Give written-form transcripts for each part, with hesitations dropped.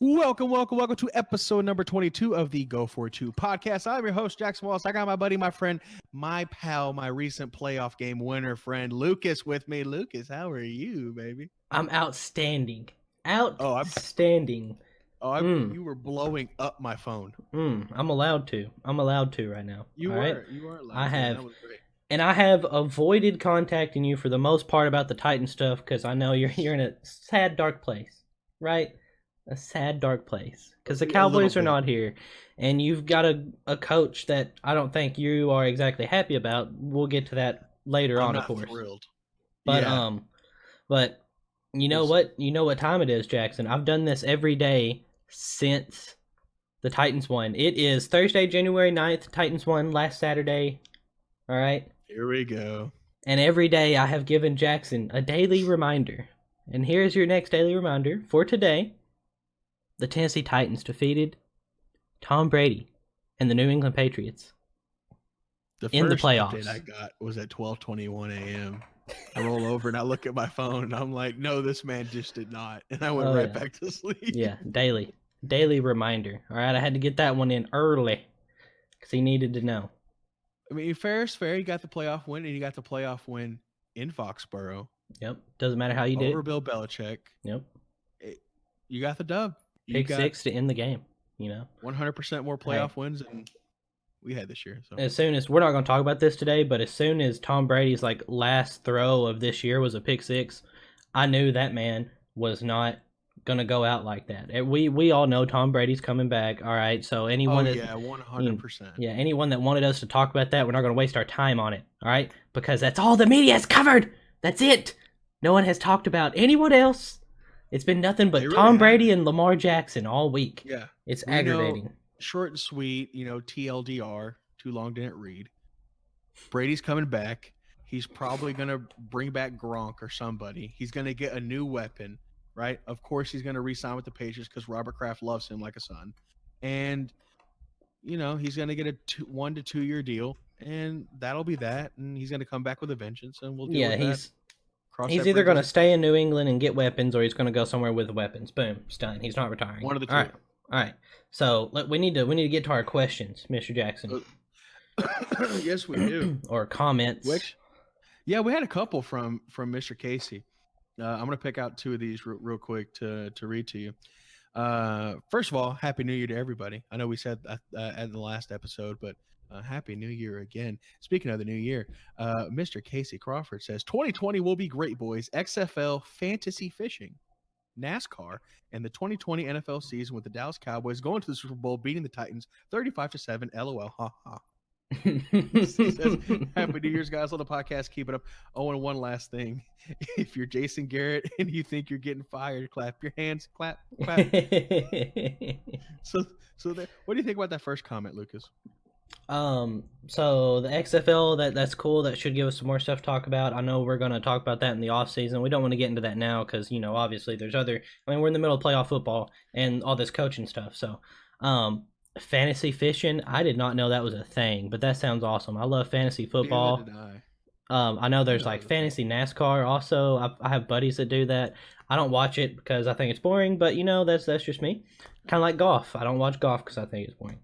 Welcome to episode number 22 of the Go For Two podcast. I'm your host, Jackson Wallace. I got my buddy, my friend, my pal, my recent playoff game winner friend, Lucas, with me. Lucas, how are you, baby? I'm outstanding. Oh, Outstanding. You were blowing up my phone. I'm allowed to. I'm allowed to right now. You all were. right? You were allowed I to. have. That was great. And I have avoided contacting you for the most part about the Titan stuff because I know you're in a sad, dark place, right? A sad, dark place because the Cowboys are not here, and you've got a coach that I don't think you are exactly happy about. We'll get to that later on, of course. Thrilled. But yeah. But you know what? You know what time it is, Jackson. I've done this every day since the Titans won. It is Thursday, January 9th. Titans won last Saturday. All right. Here we go. And every day I have given Jackson a daily reminder. And here's your next daily reminder for today. The Tennessee Titans defeated Tom Brady and the New England Patriots in the playoffs. The first update I got was at 12:21 a.m. I roll over and I look at my phone and I'm like, no, this man just did not. And I went back to sleep. Yeah, daily reminder. All right, I had to get that one in early because he needed to know. I mean, fair is fair. You got the playoff win, and you got the playoff win in Foxborough. Yep. Doesn't matter how you did. Over Bill Belichick. Yep. You got the dub. Pick six to end the game. 100% more playoff wins than we had this year. So as soon as we're not going to talk about this today, but as soon as Tom Brady's last throw of this year was a pick six, I knew that man was not going to go out like that. We all know Tom Brady's coming back. All right, so anyone 100%. Yeah, anyone that wanted us to talk about that, we're not going to waste our time on it. All right, because that's all the media has covered. That's it. No one has talked about anyone else. It's been nothing but Tom Brady and Lamar Jackson all week. Yeah, it's aggravating. Short and sweet, TLDR, too long didn't read. Brady's coming back. He's probably going to bring back Gronk or somebody. He's going to get a new weapon, right? Of course, he's going to re-sign with the Patriots because Robert Kraft loves him like a son. And, he's going to get a 1 to 2 year deal, and that'll be that. And he's going to come back with a vengeance, and we'll deal with that. He's either going to stay in New England and get weapons, or he's going to go somewhere with weapons. Boom, done. He's not retiring. One of the two. All right. So we need to get to our questions, Mr. Jackson. Yes, we do. Or comments. We had a couple from Mr. Casey. I'm going to pick out two of these real quick to read to you. First of all, Happy New Year to everybody. I know we said that at the last episode, but Happy New Year again. Speaking of the new year, Mr. Casey Crawford says 2020 will be great, boys. XFL fantasy fishing, NASCAR, and the 2020 NFL season with the Dallas Cowboys going to the Super Bowl, beating the Titans 35-7. LOL. Ha ha. He says, Happy New Year's, guys, on the podcast. Keep it up. Oh, and one last thing. If you're Jason Garrett and you think you're getting fired, clap your hands. Clap. So what do you think about that first comment, Lucas? So the XFL, that's cool. That should give us some more stuff to talk about. I know we're going to talk about that in the off season. We don't want to get into that now because, obviously there's we're in the middle of playoff football and all this coaching stuff. So, fantasy fishing, I did not know that was a thing, but that sounds awesome. I love fantasy football. Neither did I know there's fantasy NASCAR also. I have buddies that do that. I don't watch it because I think it's boring, but that's just me. Kind of like golf. I don't watch golf because I think it's boring.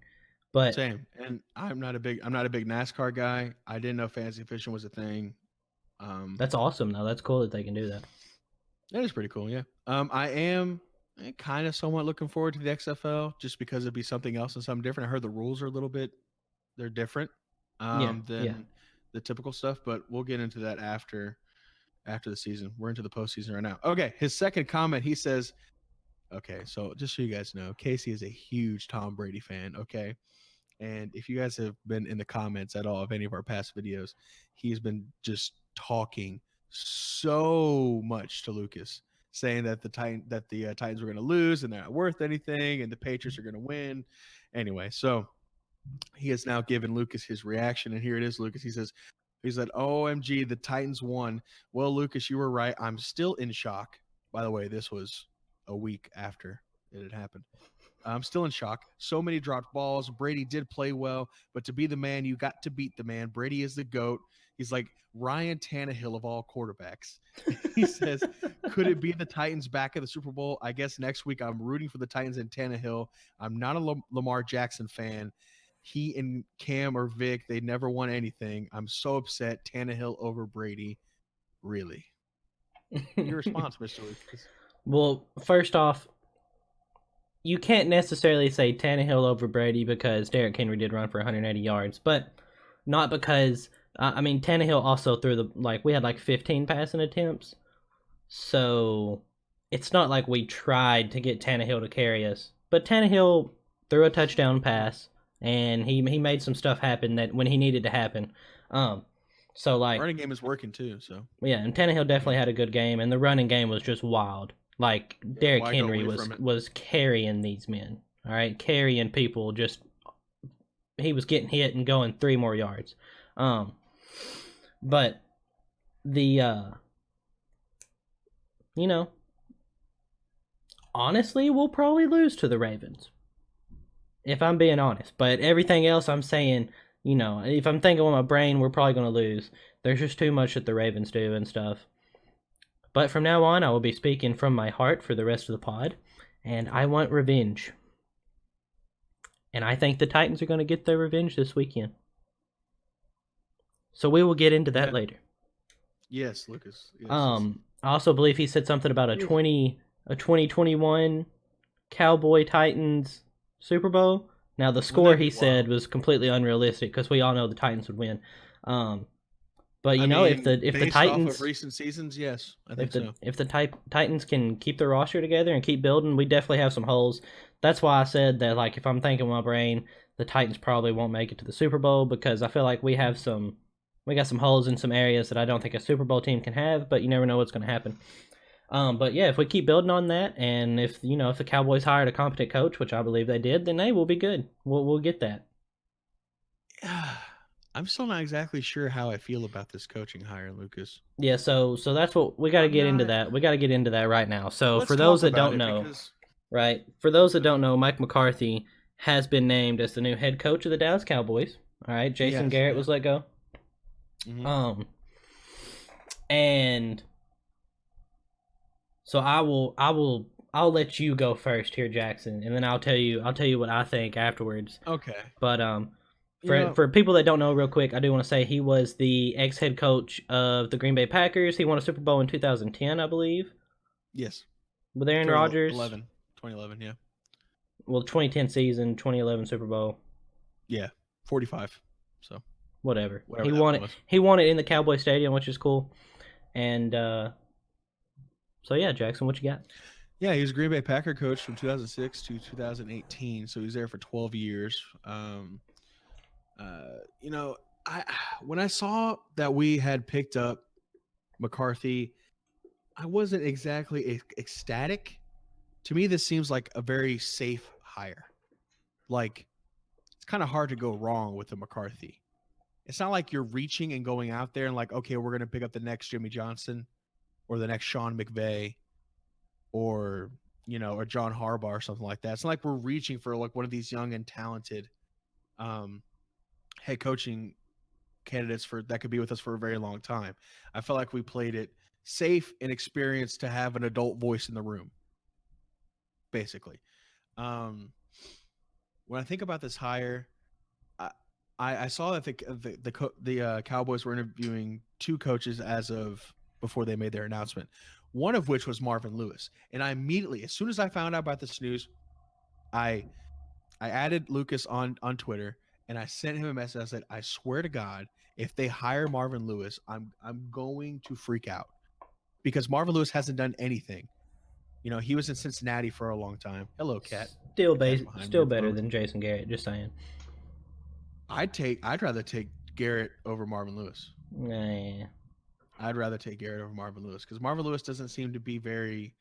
But same, and I'm not a big NASCAR guy. I didn't know fantasy fishing was a thing. That's awesome though. That's cool that they can do that. That is pretty cool, yeah. I am kind of somewhat looking forward to the XFL just because it'd be something else and something different. I heard the rules are a little bit different than the typical stuff, but we'll get into that after the season. We're into the postseason right now. Okay, his second comment, he says, okay, so just so you guys know, Casey is a huge Tom Brady fan, okay? And if you guys have been in the comments at all of any of our past videos, he's been just talking so much to Lucas, saying that the Titans were going to lose and they're not worth anything, and the Patriots are going to win. Anyway, so he has now given Lucas his reaction, and here it is, Lucas. He said, OMG, the Titans won. Well, Lucas, you were right. I'm still in shock. By the way, this was a week after it had happened. I'm still in shock. So many dropped balls. Brady did play well, but to be the man, you got to beat the man. Brady is the GOAT. He's like, Ryan Tannehill of all quarterbacks. He says, could it be the Titans back at the Super Bowl? I guess next week I'm rooting for the Titans and Tannehill. I'm not a Lamar Jackson fan. He and Cam or Vic, they never won anything. I'm so upset. Tannehill over Brady. Really? Your response, Mr. Lucas? Well, first off, you can't necessarily say Tannehill over Brady because Derrick Henry did run for 180 yards, but not because Tannehill also threw we had like 15 passing attempts, so it's not like we tried to get Tannehill to carry us. But Tannehill threw a touchdown pass, and he made some stuff happen that when he needed to happen. So like running game is working too. So yeah, and Tannehill definitely had a good game, and the running game was just wild. Like Derrick Henry was carrying these men. All right, carrying people. Just he was getting hit and going 3 more yards. But the honestly, we'll probably lose to the Ravens. If I'm being honest, but everything else I'm saying, if I'm thinking with my brain, we're probably going to lose. There's just too much that the Ravens do and stuff. But from now on, I will be speaking from my heart for the rest of the pod, and I want revenge. And I think the Titans are going to get their revenge this weekend. So we will get into that later. Yes, Lucas. Yes, I also believe he said something about a 2021 Cowboy Titans Super Bowl. Now the score he said was completely unrealistic because we all know the Titans would win. But if the Titans off of recent seasons, yes, I think so. If the Titans can keep their roster together and keep building, we definitely have some holes. That's why I said that, like, if I'm thinking in my brain, the Titans probably won't make it to the Super Bowl because I feel like we got some holes in some areas that I don't think a Super Bowl team can have. But you never know what's going to happen. But yeah, if we keep building on that, and if the Cowboys hired a competent coach, which I believe they did, then they will be good. We'll get that. I'm still not exactly sure how I feel about this coaching hire, Lucas. Yeah, so that's what we got to get into that. We got to get into that right now. So for those that don't know, Mike McCarthy has been named as the new head coach of the Dallas Cowboys. All right, Jason Garrett was let go. Mm-hmm. And so I'll let you go first here, Jackson, and then I'll tell you what I think afterwards. Okay. But for people that don't know, real quick, I do want to say he was the ex-head coach of the Green Bay Packers. He won a Super Bowl in 2010, I believe. Yes. With Aaron Rodgers. 2011, yeah. Well, 2010 season, 2011 Super Bowl. Yeah, 45. So whatever he won it. He won it in the Cowboy Stadium, which is cool. And so yeah, Jackson, what you got? Yeah, he was a Green Bay Packer coach from 2006 to 2018, so he was there for 12 years. When I saw that we had picked up McCarthy, I wasn't exactly ecstatic. To me, this seems like a very safe hire. Like, it's kind of hard to go wrong with the McCarthy. It's not like you're reaching and going out there and like, okay, we're going to pick up the next Jimmy Johnson or the next Sean McVay or, or John Harbaugh or something like that. It's not like we're reaching for like one of these young and talented head coaching candidates that could be with us for a very long time. I felt like we played it safe and experienced to have an adult voice in the room, basically. When I think about this hire, I saw that the Cowboys were interviewing 2 coaches as of before they made their announcement. One of which was Marvin Lewis, and I immediately, as soon as I found out about this news, I added Lucas on Twitter. And I sent him a message. I said, I swear to God, if they hire Marvin Lewis, I'm going to freak out because Marvin Lewis hasn't done anything. He was in Cincinnati for a long time. Hello, Cat. Still better than Jason Garrett. Just saying. I'd rather take Garrett over Marvin Lewis. Nah. I'd rather take Garrett over Marvin Lewis because Marvin Lewis doesn't seem to be very.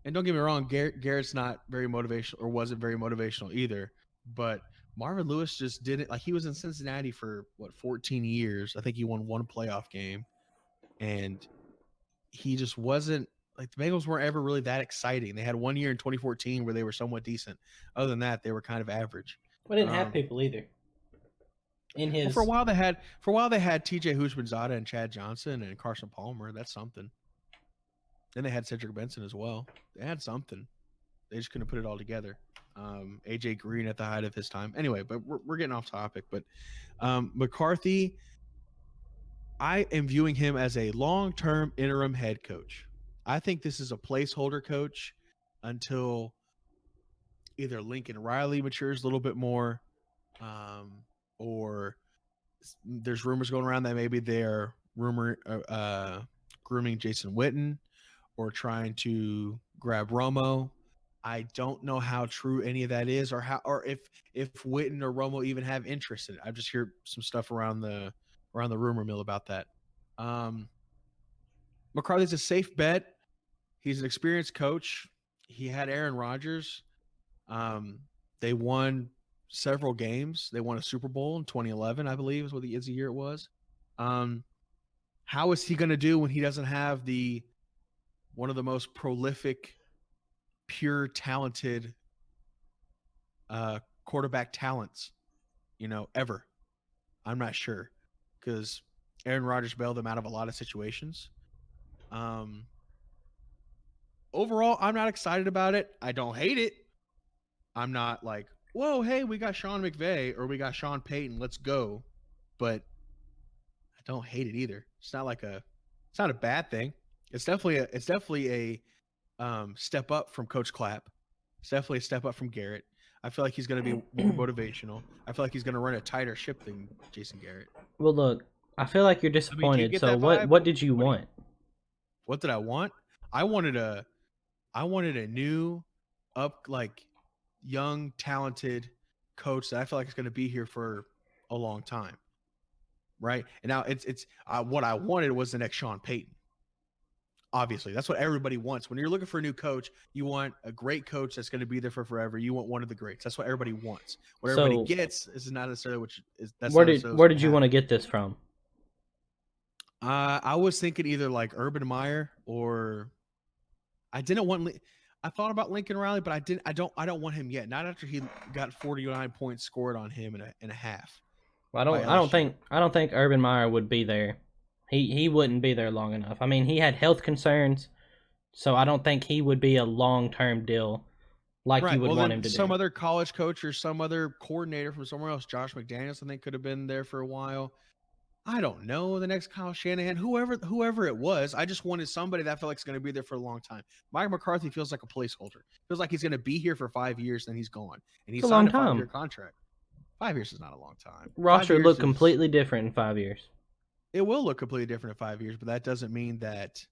And don't get me wrong, Garrett's not very motivational or wasn't very motivational either, but Marvin Lewis just didn't, like, he was in Cincinnati for 14 years. I think he won 1 playoff game, and he just wasn't, like, the Bengals weren't ever really that exciting. They had 1 year in 2014 where they were somewhat decent. Other than that, they were kind of average. We didn't have people either. in his. Well, for a while they had T.J. Houshmandzadeh and Chad Johnson and Carson Palmer. That's something. Then they had Cedric Benson as well. They had something. They just couldn't put it all together. AJ Green at the height of his time. Anyway, but we're getting off topic. But McCarthy, I am viewing him as a long-term interim head coach. I think this is a placeholder coach until either Lincoln Riley matures a little bit more, or there's rumors going around that maybe they're grooming Jason Witten or trying to grab Romo. I don't know how true any of that is, or if Witten or Romo even have interest in it. I've just heard some stuff around the rumor mill about that. McCarthy's a safe bet. He's an experienced coach. He had Aaron Rodgers. They won several games. They won a Super Bowl in 2011, I believe, is the year it was. How is he going to do when he doesn't have one of the most prolific, pure, talented quarterback talents, ever? I'm not sure, because Aaron Rodgers bailed him out of a lot of situations. Overall, I'm not excited about it. I don't hate it. I'm not like, whoa, hey, we got Sean McVay or we got Sean Payton, let's go. But I don't hate it either. It's not a bad thing. It's definitely a step up from Coach Clapp. It's definitely a step up from Garrett. I feel like he's going to be more motivational. I feel like he's going to run a tighter ship than Jason Garrett. Well, look, I feel like you're disappointed. You so what did you want? What did I want? I wanted a new, young, talented coach that I feel like is going to be here for a long time, right? And now it's what I wanted was the next Sean Payton. Obviously, that's what everybody wants. When you're looking for a new coach, you want a great coach that's going to be there for forever. You want one of the greats. That's what everybody wants. What everybody gets is not necessarily what is. That's where did you want to get this from? I was thinking either like Urban Meyer or I thought about Lincoln Riley, but I don't want him yet. Not after he got 49 points scored on him in a half. Well, I don't think Urban Meyer would be there. He wouldn't be there long enough. I mean, he had health concerns, so I don't think he would be a long-term deal like you would want him to do. Some other college coach or some other coordinator from somewhere else, Josh McDaniels, I think could have been there for a while. I don't know, the next Kyle Shanahan, whoever it was. I just wanted somebody that I felt like is going to be there for a long time. Mike McCarthy feels like a placeholder. Feels like he's going to be here for 5 years, then he's gone. And he's signed a 5-year contract. 5 years is not a long time. Roster look completely different in 5 years. It will look completely different in 5 years, but that doesn't mean that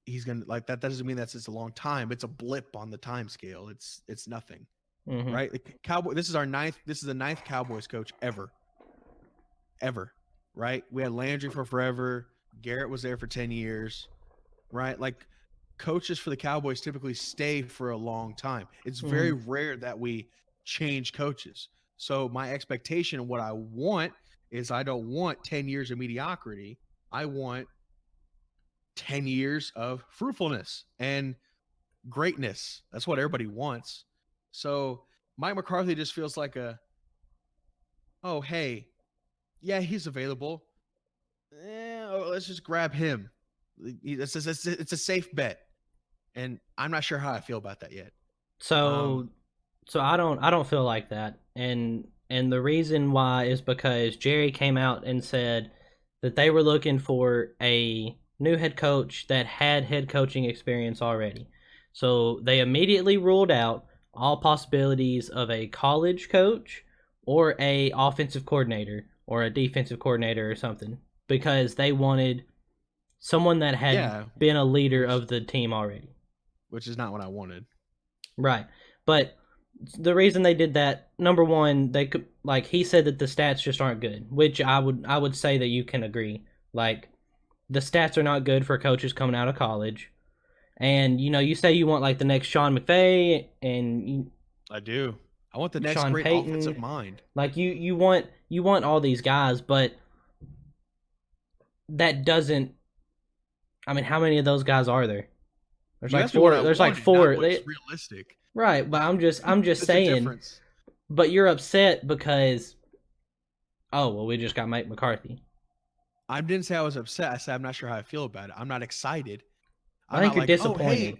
he's going to that doesn't mean that's just a long time. It's a blip on the time scale. It's nothing. Mm-hmm. Right? This is the ninth Cowboys coach ever, right? We had Landry for forever. Garrett was there for 10 years, right? Like, coaches for the Cowboys typically stay for a long time. It's very rare that we change coaches. So my expectation, what I want is I don't want 10 years of mediocrity. I want 10 years of fruitfulness and greatness. That's what everybody wants. So Mike McCarthy just feels like oh, hey, yeah, he's available. Let's just grab him. It's a safe bet, and I'm not sure how I feel about that yet. So I don't feel like that, and the reason why is because Jerry came out and said that they were looking for a new head coach that had head coaching experience already. So they immediately ruled out all possibilities of a college coach or a offensive coordinator or a defensive coordinator or something, because they wanted someone that had been a leader of the team already. Which is not what I wanted. Right. But the reason they did that, number one, they could, like, he said that the stats just aren't good, which I would say that you can agree. Like, the stats are not good for coaches coming out of college. And, you say you want, like, the next Sean McVay, and I do. I want the next Sean great Payton, offensive mind. Like, you want all these guys, but that doesn't. I mean, how many of those guys are there? There's like four. There's like four. It's realistic, right? But I'm just saying. But you're upset because, oh, well, we just got Mike McCarthy. I didn't say I was upset. I said I'm not sure how I feel about it. I'm not excited. I I'm think not you're like, disappointed.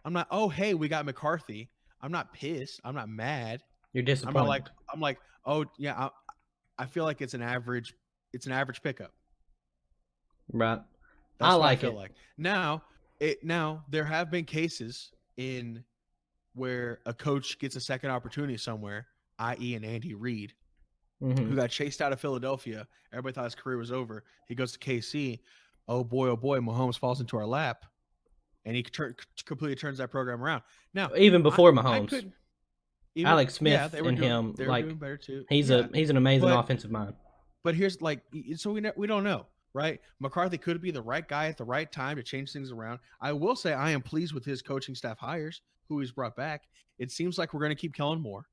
I'm not, oh, hey, we got McCarthy. I'm not pissed. I'm not mad. You're disappointed. I'm like, oh, yeah, I feel like it's an average pickup. Right. I That's what I like feel it. like. Now there have been cases in where a coach gets a second opportunity somewhere, i.e., an Andy Reid, Mm-hmm. who got chased out of Philadelphia. Everybody thought his career was over. He goes to KC. Oh boy, Mahomes falls into our lap, and he completely turns that program around. Now, Even before I Mahomes, could even Alex yeah, Smith and him, they were like doing better too. he's Yeah, an amazing but offensive mind. here's like, so we don't know, right? McCarthy could be the right guy at the right time to change things around. I will say I am pleased with his coaching staff hires, who he's brought back. It seems like we're going to keep Kellen Moore,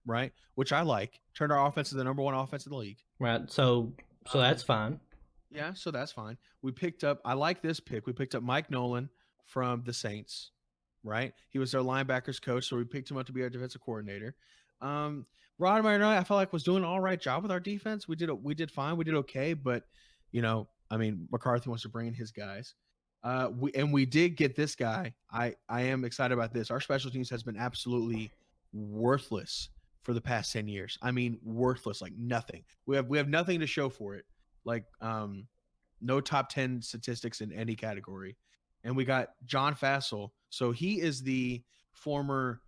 right? Which I like. Turned our offense to the number one offense in the league. Right. So that's fine. Yeah, so that's fine. We picked up. I like this pick. We picked up Mike Nolan from the Saints, right? He was our linebackers coach, so we picked him up to be our defensive coordinator. Rod Marinelli, I felt like was doing an all right job with our defense. We did fine. We did okay, but I mean, McCarthy wants to bring in his guys. We did get this guy. I am excited about this. Our special teams has been absolutely worthless for the past 10 years. I mean, worthless, like nothing. We have nothing to show for it. Like no top 10 statistics in any category. And we got John Fassel. So he is the former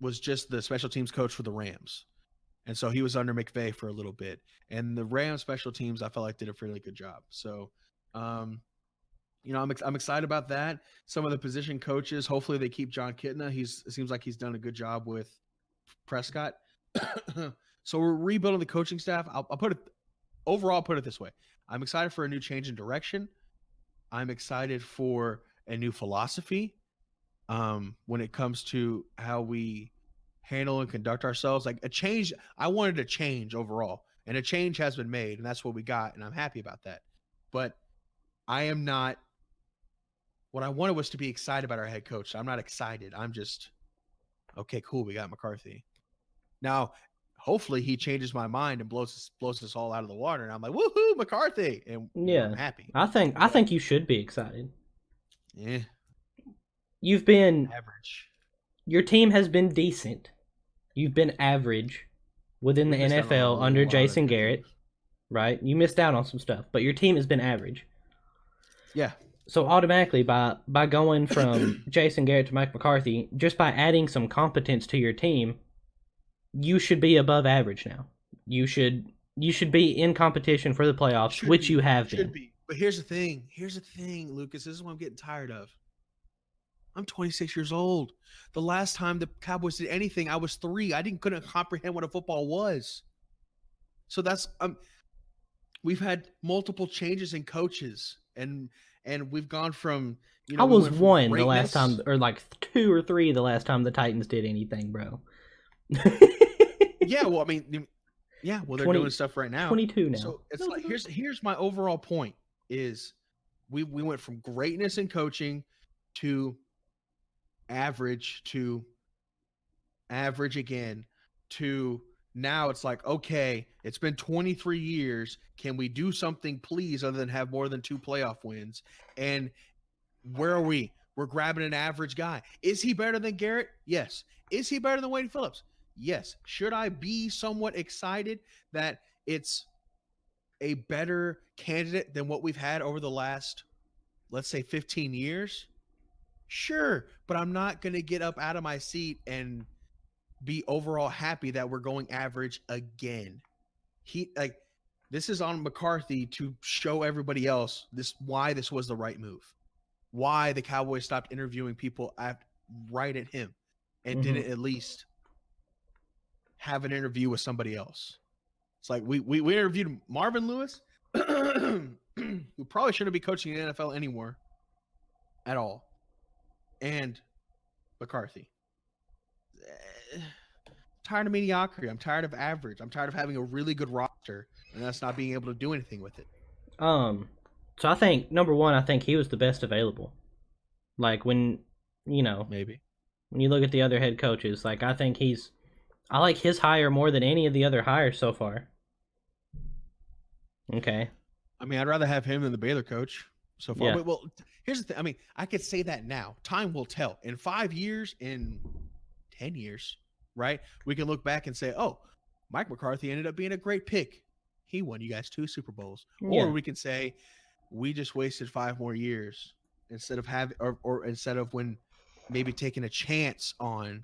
was just the special teams coach for the Rams. And so he was under McVay for a little bit. And the Rams special teams, I felt like did a fairly good job. So, I'm excited about that. Some of the position coaches, hopefully they keep John Kitna. It seems like he's done a good job with Prescott. So we're rebuilding the coaching staff. I'll put it this way. I'm excited for a new change in direction. I'm excited for a new philosophy when it comes to how we handle and conduct ourselves. Like a change, I wanted a change overall, and a change has been made, and that's what we got, and I'm happy about that. But I am not. What I wanted was to be excited about our head coach. So I'm not excited. I'm just okay. Cool, we got McCarthy. Now, hopefully, he changes my mind and blows us all out of the water, and I'm like, woohoo, McCarthy, and I'm Yeah. happy. I think you should be excited. Yeah. You've been Average. Your team has been decent. You've been average within the NFL under Jason Garrett, right? You missed out on some stuff, but your team has been average. Yeah. So automatically, by going from Jason Garrett to Mike McCarthy, just by adding some competence to your team, you should be above average now. You should be in competition for the playoffs, which you have been. But here's the thing, Lucas. This is what I'm getting tired of. I'm 26 years old. The last time the Cowboys did anything, I was 3. I couldn't comprehend what a football was. So that's we've had multiple changes in coaches, and we've gone from I was 1 the last time, or like 2 or 3 the last time the Titans did anything, bro. Yeah, well, I mean, yeah, well, they're doing stuff right now. 22 now. So it's like here's my overall point: is we went from greatness in coaching to average again to now it's like, okay, it's been 23 years. Can we do something, please, other than have more than 2 playoff wins? And where are we? We're grabbing an average guy. Is he better than Garrett? Yes. Is he better than Wade Phillips? Yes. Should I be somewhat excited that it's a better candidate than what we've had over the last, let's say, 15 years? Sure, but I'm not going to get up out of my seat and be overall happy that we're going average again. This is on McCarthy to show everybody else why this was the right move. Why the Cowboys stopped interviewing people right at him and didn't at least have an interview with somebody else. It's like we interviewed Marvin Lewis, who probably shouldn't be coaching in the NFL anymore at all, and McCarthy. Tired of mediocrity. I'm tired of average. I'm tired of having a really good roster and us not being able to do anything with it. So I think, number one, I think he was the best available. Like when, maybe. When you look at the other head coaches, like I like his hire more than any of the other hires so far. Okay. I mean, I'd rather have him than the Baylor coach so far. Yeah. But, well, here's the thing. I mean, I could say that now. Time will tell. In 5 years, in 10 years, right? We can look back and say, oh, Mike McCarthy ended up being a great pick. He won you guys 2 Super Bowls. Yeah. Or we can say, we just wasted 5 more years instead of having, or instead of when maybe taking a chance on.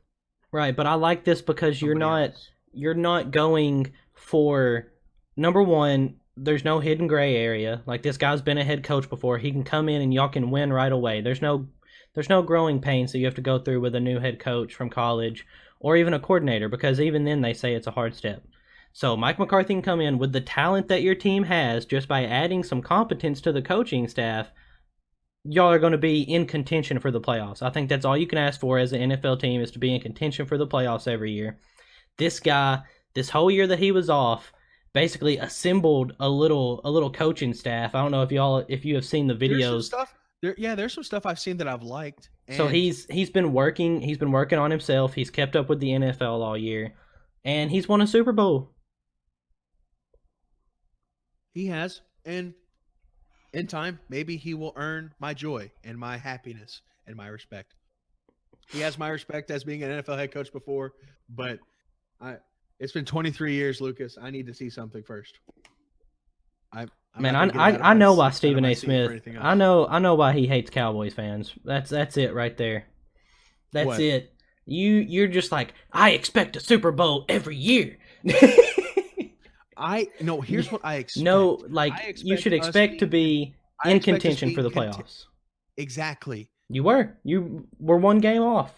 Right, but I like this because you're not going for, number one, there's no hidden gray area. Like, this guy's been a head coach before. He can come in and y'all can win right away. There's no growing pains that you have to go through with a new head coach from college or even a coordinator, because even then they say it's a hard step. So Mike McCarthy can come in with the talent that your team has just by adding some competence to the coaching staff. Y'all are going to be in contention for the playoffs. I think that's all you can ask for as an NFL team, is to be in contention for the playoffs every year. This guy, this whole year that he was off, basically assembled a little coaching staff. I don't know if you have seen the videos. There's some stuff I've seen that I've liked. So he's been working on himself. He's kept up with the NFL all year, and he's won a Super Bowl. He has, and in time, maybe he will earn my joy and my happiness and my respect. He has my respect as being an NFL head coach before, but it's been 23 years, Lucas. I need to see something first. I know why Stephen A. Smith. I know why he hates Cowboys fans. That's it right there. That's what? It. You're just like, I expect a Super Bowl every year. Here's what I expect. No, like, you should expect to be in contention for the playoffs. Exactly. You were one game off.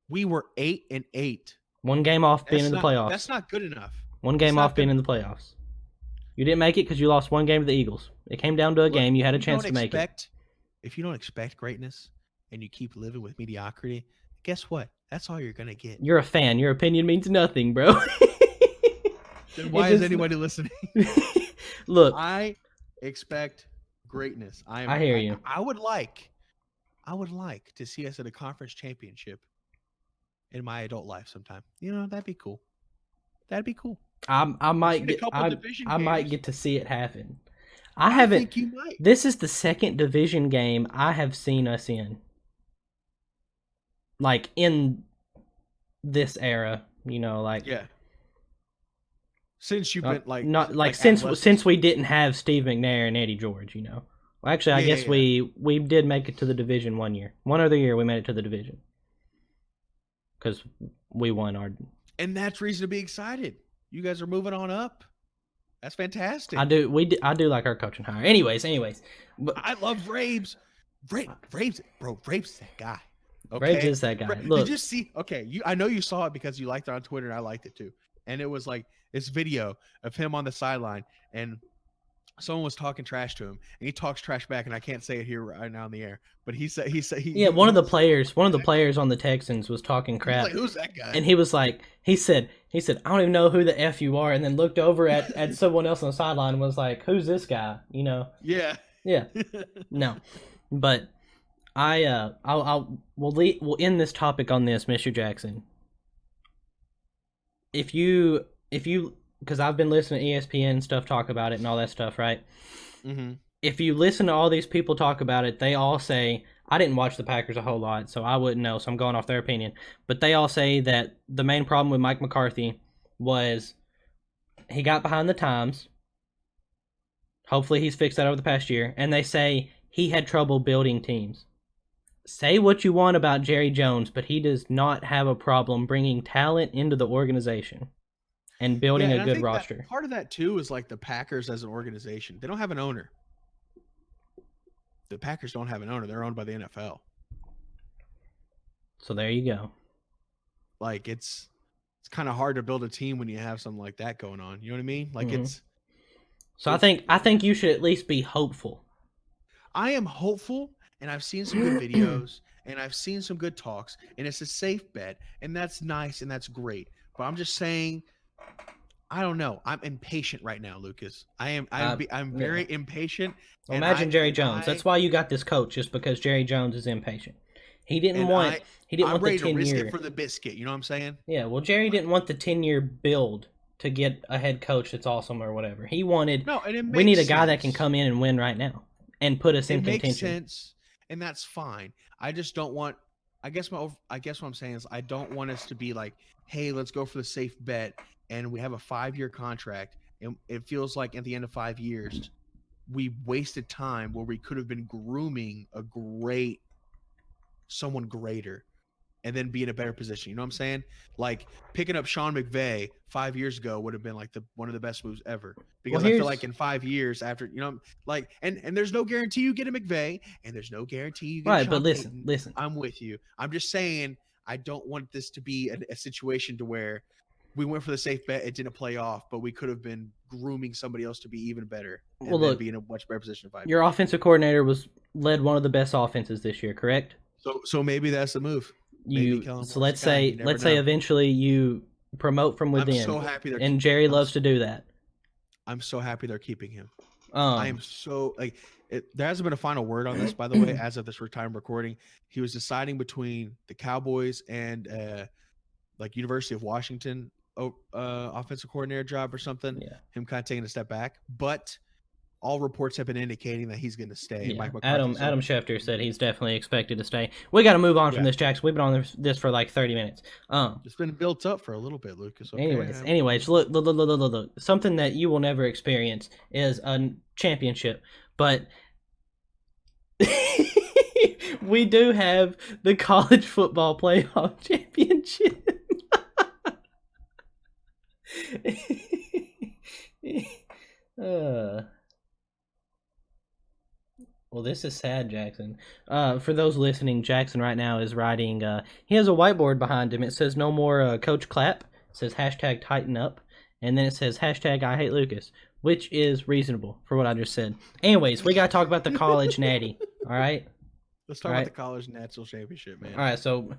We were 8-8. One game off being in the playoffs. That's not good enough. One game off being in the playoffs. You didn't make it because you lost one game to the Eagles. It came down to a game. You had a chance to make it. If you don't expect greatness and you keep living with mediocrity, guess what? That's all you're going to get. You're a fan. Your opinion means nothing, bro. Then why is anybody listening? Look, I expect greatness. I hear you. I would like to see us at a conference championship in my adult life sometime. That'd be cool. I might get to see it happen. I think you might. This is the second division game I have seen us in. Like, in this era, yeah. Since you've been since we didn't have Steve McNair and Eddie George, Well, actually, I guess we did make it to the division one year. One other year we made it to the division because we won our. And that's reason to be excited. You guys are moving on up. That's fantastic. I do like our coaching hire. Anyways, but I love Vrabes. Vrabes is that guy. Okay? Vrabes is that guy. Look, did you see? Okay, I know you saw it because you liked it on Twitter, and I liked it too. And it was like this video of him on the sideline, and someone was talking trash to him, and he talks trash back, and I can't say it here right now in the air, but he said one of the players on the Texans was talking crap. Like, who's that guy? And he was like, he said, I don't even know who the F you are, and then looked over at someone else on the sideline and was like, who's this guy? Yeah. No, but we'll end this topic on this, Mr. Jackson. If you because I've been listening to ESPN and stuff talk about it and all that stuff, right? Mm-hmm. If you listen to all these people talk about it, they all say, I didn't watch the Packers a whole lot, so I wouldn't know, so I'm going off their opinion. But they all say that the main problem with Mike McCarthy was he got behind the times. Hopefully he's fixed that over the past year. And they say he had trouble building teams. Say what you want about Jerry Jones, but he does not have a problem bringing talent into the organization and building a good roster. Part of that, too, is like the Packers as an organization. They don't have an owner. The Packers don't have an owner. They're owned by the NFL. So there you go. Like, it's kind of hard to build a team when you have something like that going on. You know what I mean? Like, it's... So I think you should at least be hopeful. I am hopeful, and I've seen some good videos, and I've seen some good talks, and it's a safe bet, and that's nice, and that's great. But I'm just saying... I don't know. I'm impatient right now, Lucas. I'm very impatient. Well, imagine Jerry Jones. That's why you got this coach, just because Jerry Jones is impatient. He didn't want I'm ready the to risk 10-year it for the biscuit. You know what I'm saying? Yeah, well, Jerry didn't want the 10-year build to get a head coach that's awesome or whatever. He wanted, No, and it we need makes a guy that can sense. come in and win right now and put us in It makes contention. sense, and that's fine. I just don't want. I guess what I'm saying is I don't want us to be like, hey, let's go for the safe bet, and we have a 5-year contract, and it feels like at the end of 5 years, we wasted time where we could have been grooming someone greater, and then be in a better position. You know what I'm saying? Like picking up Sean McVay 5 years ago would have been like one of the best moves ever. Because I feel like in 5 years after, like, and there's no guarantee you get a McVay, and there's no guarantee you get a Sean But Payton. listen. I'm with you. I'm just saying I don't want this to be a situation to where we went for the safe bet, it didn't play off, but we could have been grooming somebody else to be even better and then be in a much better position in 5 years. Your offensive coordinator led one of the best offenses this year, correct? So maybe that's the move. Let's say eventually you promote from within. I'm so happy and Jerry loves to do that. I'm so happy they're keeping him. I am so there hasn't been a final word on this, by the way, as of this time recording. He was deciding between the Cowboys and like University of Washington offensive coordinator job or something. Yeah. Him kind of taking a step back, but all reports have been indicating that he's going to stay. Yeah. Adam Schefter said he's definitely expected to stay. We got to move on from this, Jackson. We've been on this for like 30 minutes. It's been built up for a little bit, Lucas. Okay, anyways, look. Something that you will never experience is a championship, but we do have the college football playoff championship. Well, this is sad, Jackson. For those listening, Jackson right now is writing. He has a whiteboard behind him. It says "No more Coach Clapp." It says hashtag Tighten Up, and then it says hashtag I Hate Lucas, which is reasonable for what I just said. Anyways, we gotta talk about the college natty. All right. Let's talk about the college national championship, man. All right. So,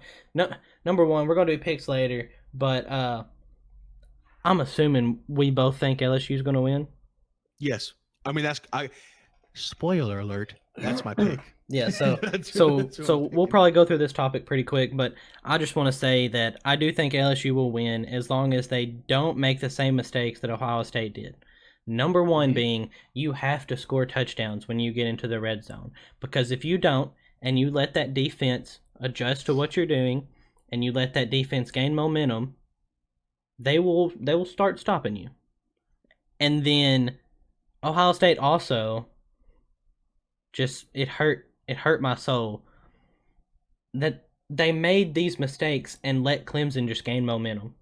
number one, we're gonna do picks later, but I'm assuming we both think LSU's gonna win. Yes, I mean spoiler alert. That's my pick. Yeah, so we'll probably go through this topic pretty quick, but I just want to say that I do think LSU will win as long as they don't make the same mistakes that Ohio State did. Number one being you have to score touchdowns when you get into the red zone, because if you don't and you let that defense adjust to what you're doing and you let that defense gain momentum, they will start stopping you. And then Ohio State also just it hurt my soul that they made these mistakes and let Clemson just gain momentum.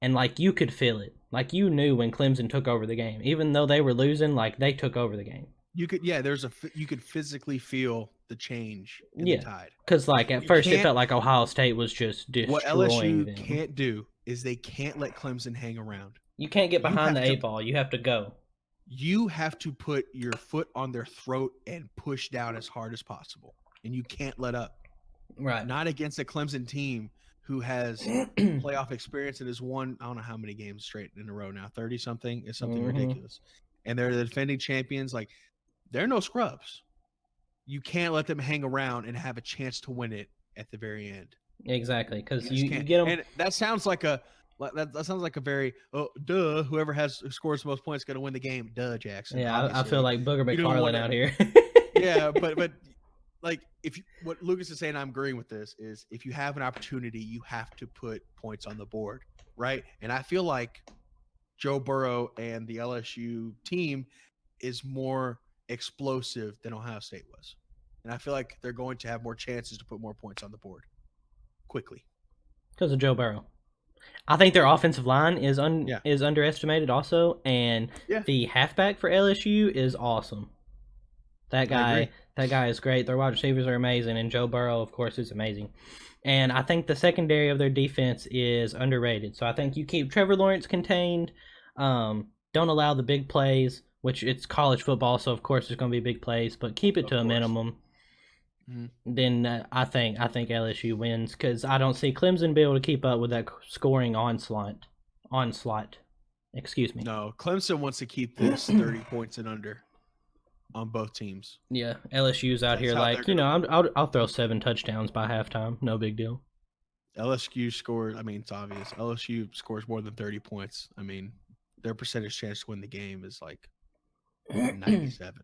And like you could feel it. Like you knew when Clemson took over the game. Even though they were losing, like they took over the game. You could you could physically feel the change in the tide. Cuz like at first it felt like Ohio State was just destroying what LSU them. Can't do is they can't let Clemson hang around. You can't get behind the 8-ball. You have to go. You have to put your foot on their throat and push down as hard as possible. And you can't let up. Right. Not against a Clemson team who has playoff experience and has won, I don't know how many games straight in a row now, 30-something is something ridiculous. And they're the defending champions. Like, they're no scrubs. You can't let them hang around and have a chance to win it at the very end. Exactly, because you get them. And that sounds like a very whoever scores the most points is going to win the game. Duh, Jackson. Yeah, obviously. I feel like Booger McFarland out here. Yeah, but like what Lucas is saying, I'm agreeing with this, is if you have an opportunity, you have to put points on the board, right? And I feel like Joe Burrow and the LSU team is more explosive than Ohio State was. And I feel like they're going to have more chances to put more points on the board quickly. Because of Joe Burrow. I think their offensive line is underestimated also, and the halfback for LSU is awesome. That guy is great. Their wide receivers are amazing, and Joe Burrow, of course, is amazing. And I think the secondary of their defense is underrated. So I think you keep Trevor Lawrence contained. Don't allow the big plays, which it's college football, so of course there's going to be big plays, but keep it to a minimum. Mm-hmm. Then I think LSU wins, because I don't see Clemson be able to keep up with that scoring onslaught. Excuse me. No, Clemson wants to keep this 30 points and under. on both teams. Yeah, LSU's out here like, I'll throw 7 touchdowns by halftime. No big deal. LSU scores. I mean, it's obvious. LSU scores more than 30 points. I mean, their percentage chance to win the game is like 97.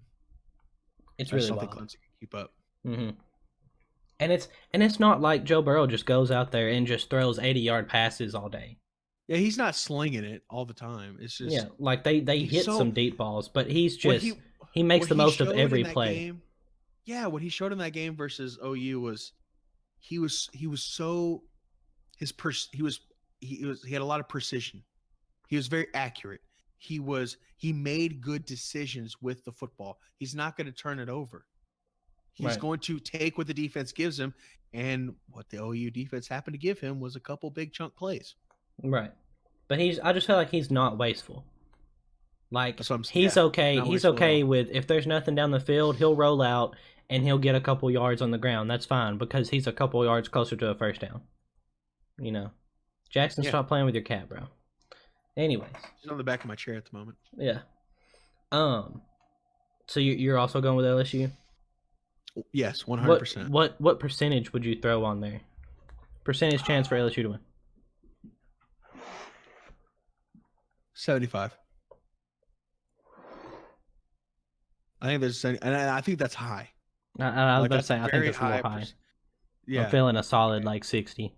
It's That's really something wild. Clemson can keep up. Mm-hmm. And it's not like Joe Burrow just goes out there and just throws 80-yard passes all day. Yeah, he's not slinging it all the time. It's just like they hit some deep balls, but he's just he makes the most of every play. Game, yeah, what he showed in that game versus OU was he had a lot of precision. He was very accurate. He made good decisions with the football. He's not going to turn it over. He's going to take what the defense gives him, and what the OU defense happened to give him was a couple big chunk plays. Right. But I just feel like he's not wasteful. Like he's okay. He's okay with if there's nothing down the field, he'll roll out and he'll get a couple yards on the ground. That's fine because he's a couple yards closer to a first down. You know, Jackson, stop playing with your cat, bro. Anyways, he's on the back of my chair at the moment. Yeah. So you're also going with LSU? Yes, 100%. What percentage would you throw on there? Percentage chance for LSU to win? 75. I think I think that's high. I was about to say I think that's a little high. Yeah, I'm feeling a solid like 60.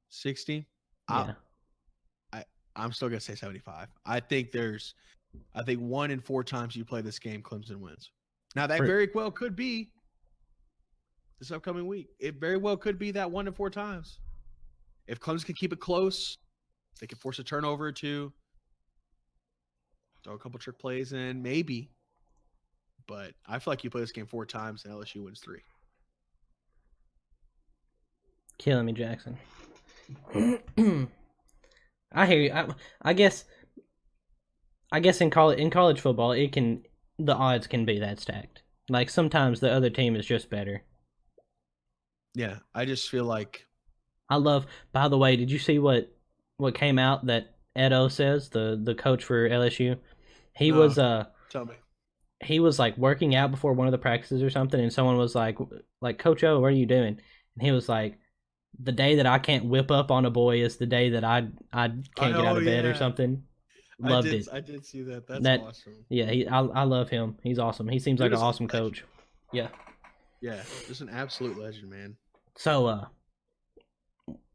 60? Yeah. I'm still gonna say 75. I think 1 in 4 times you play this game, Clemson wins. Now that very well could be this upcoming week. It very well could be that 1 in 4 times. If Clemson can keep it close, they can force a turnover or two, throw a couple trick plays in, maybe. But I feel like you play this game 4 times and LSU wins 3. Killing me, Jackson. I hear you. I guess in college football, the odds can be that stacked. Like sometimes the other team is just better. Yeah, I just feel like by the way, did you see what came out that Edo says, the coach for LSU? He was tell me. He was like working out before one of the practices or something, and someone was like Coach O, what are you doing? And he was like, the day that I can't whip up on a boy is the day that I can't get out of bed or something. Loved it. I did see that. That's awesome. Yeah, I love him. He's awesome. He seems like an awesome coach. Yeah. Yeah, just an absolute legend, man. So,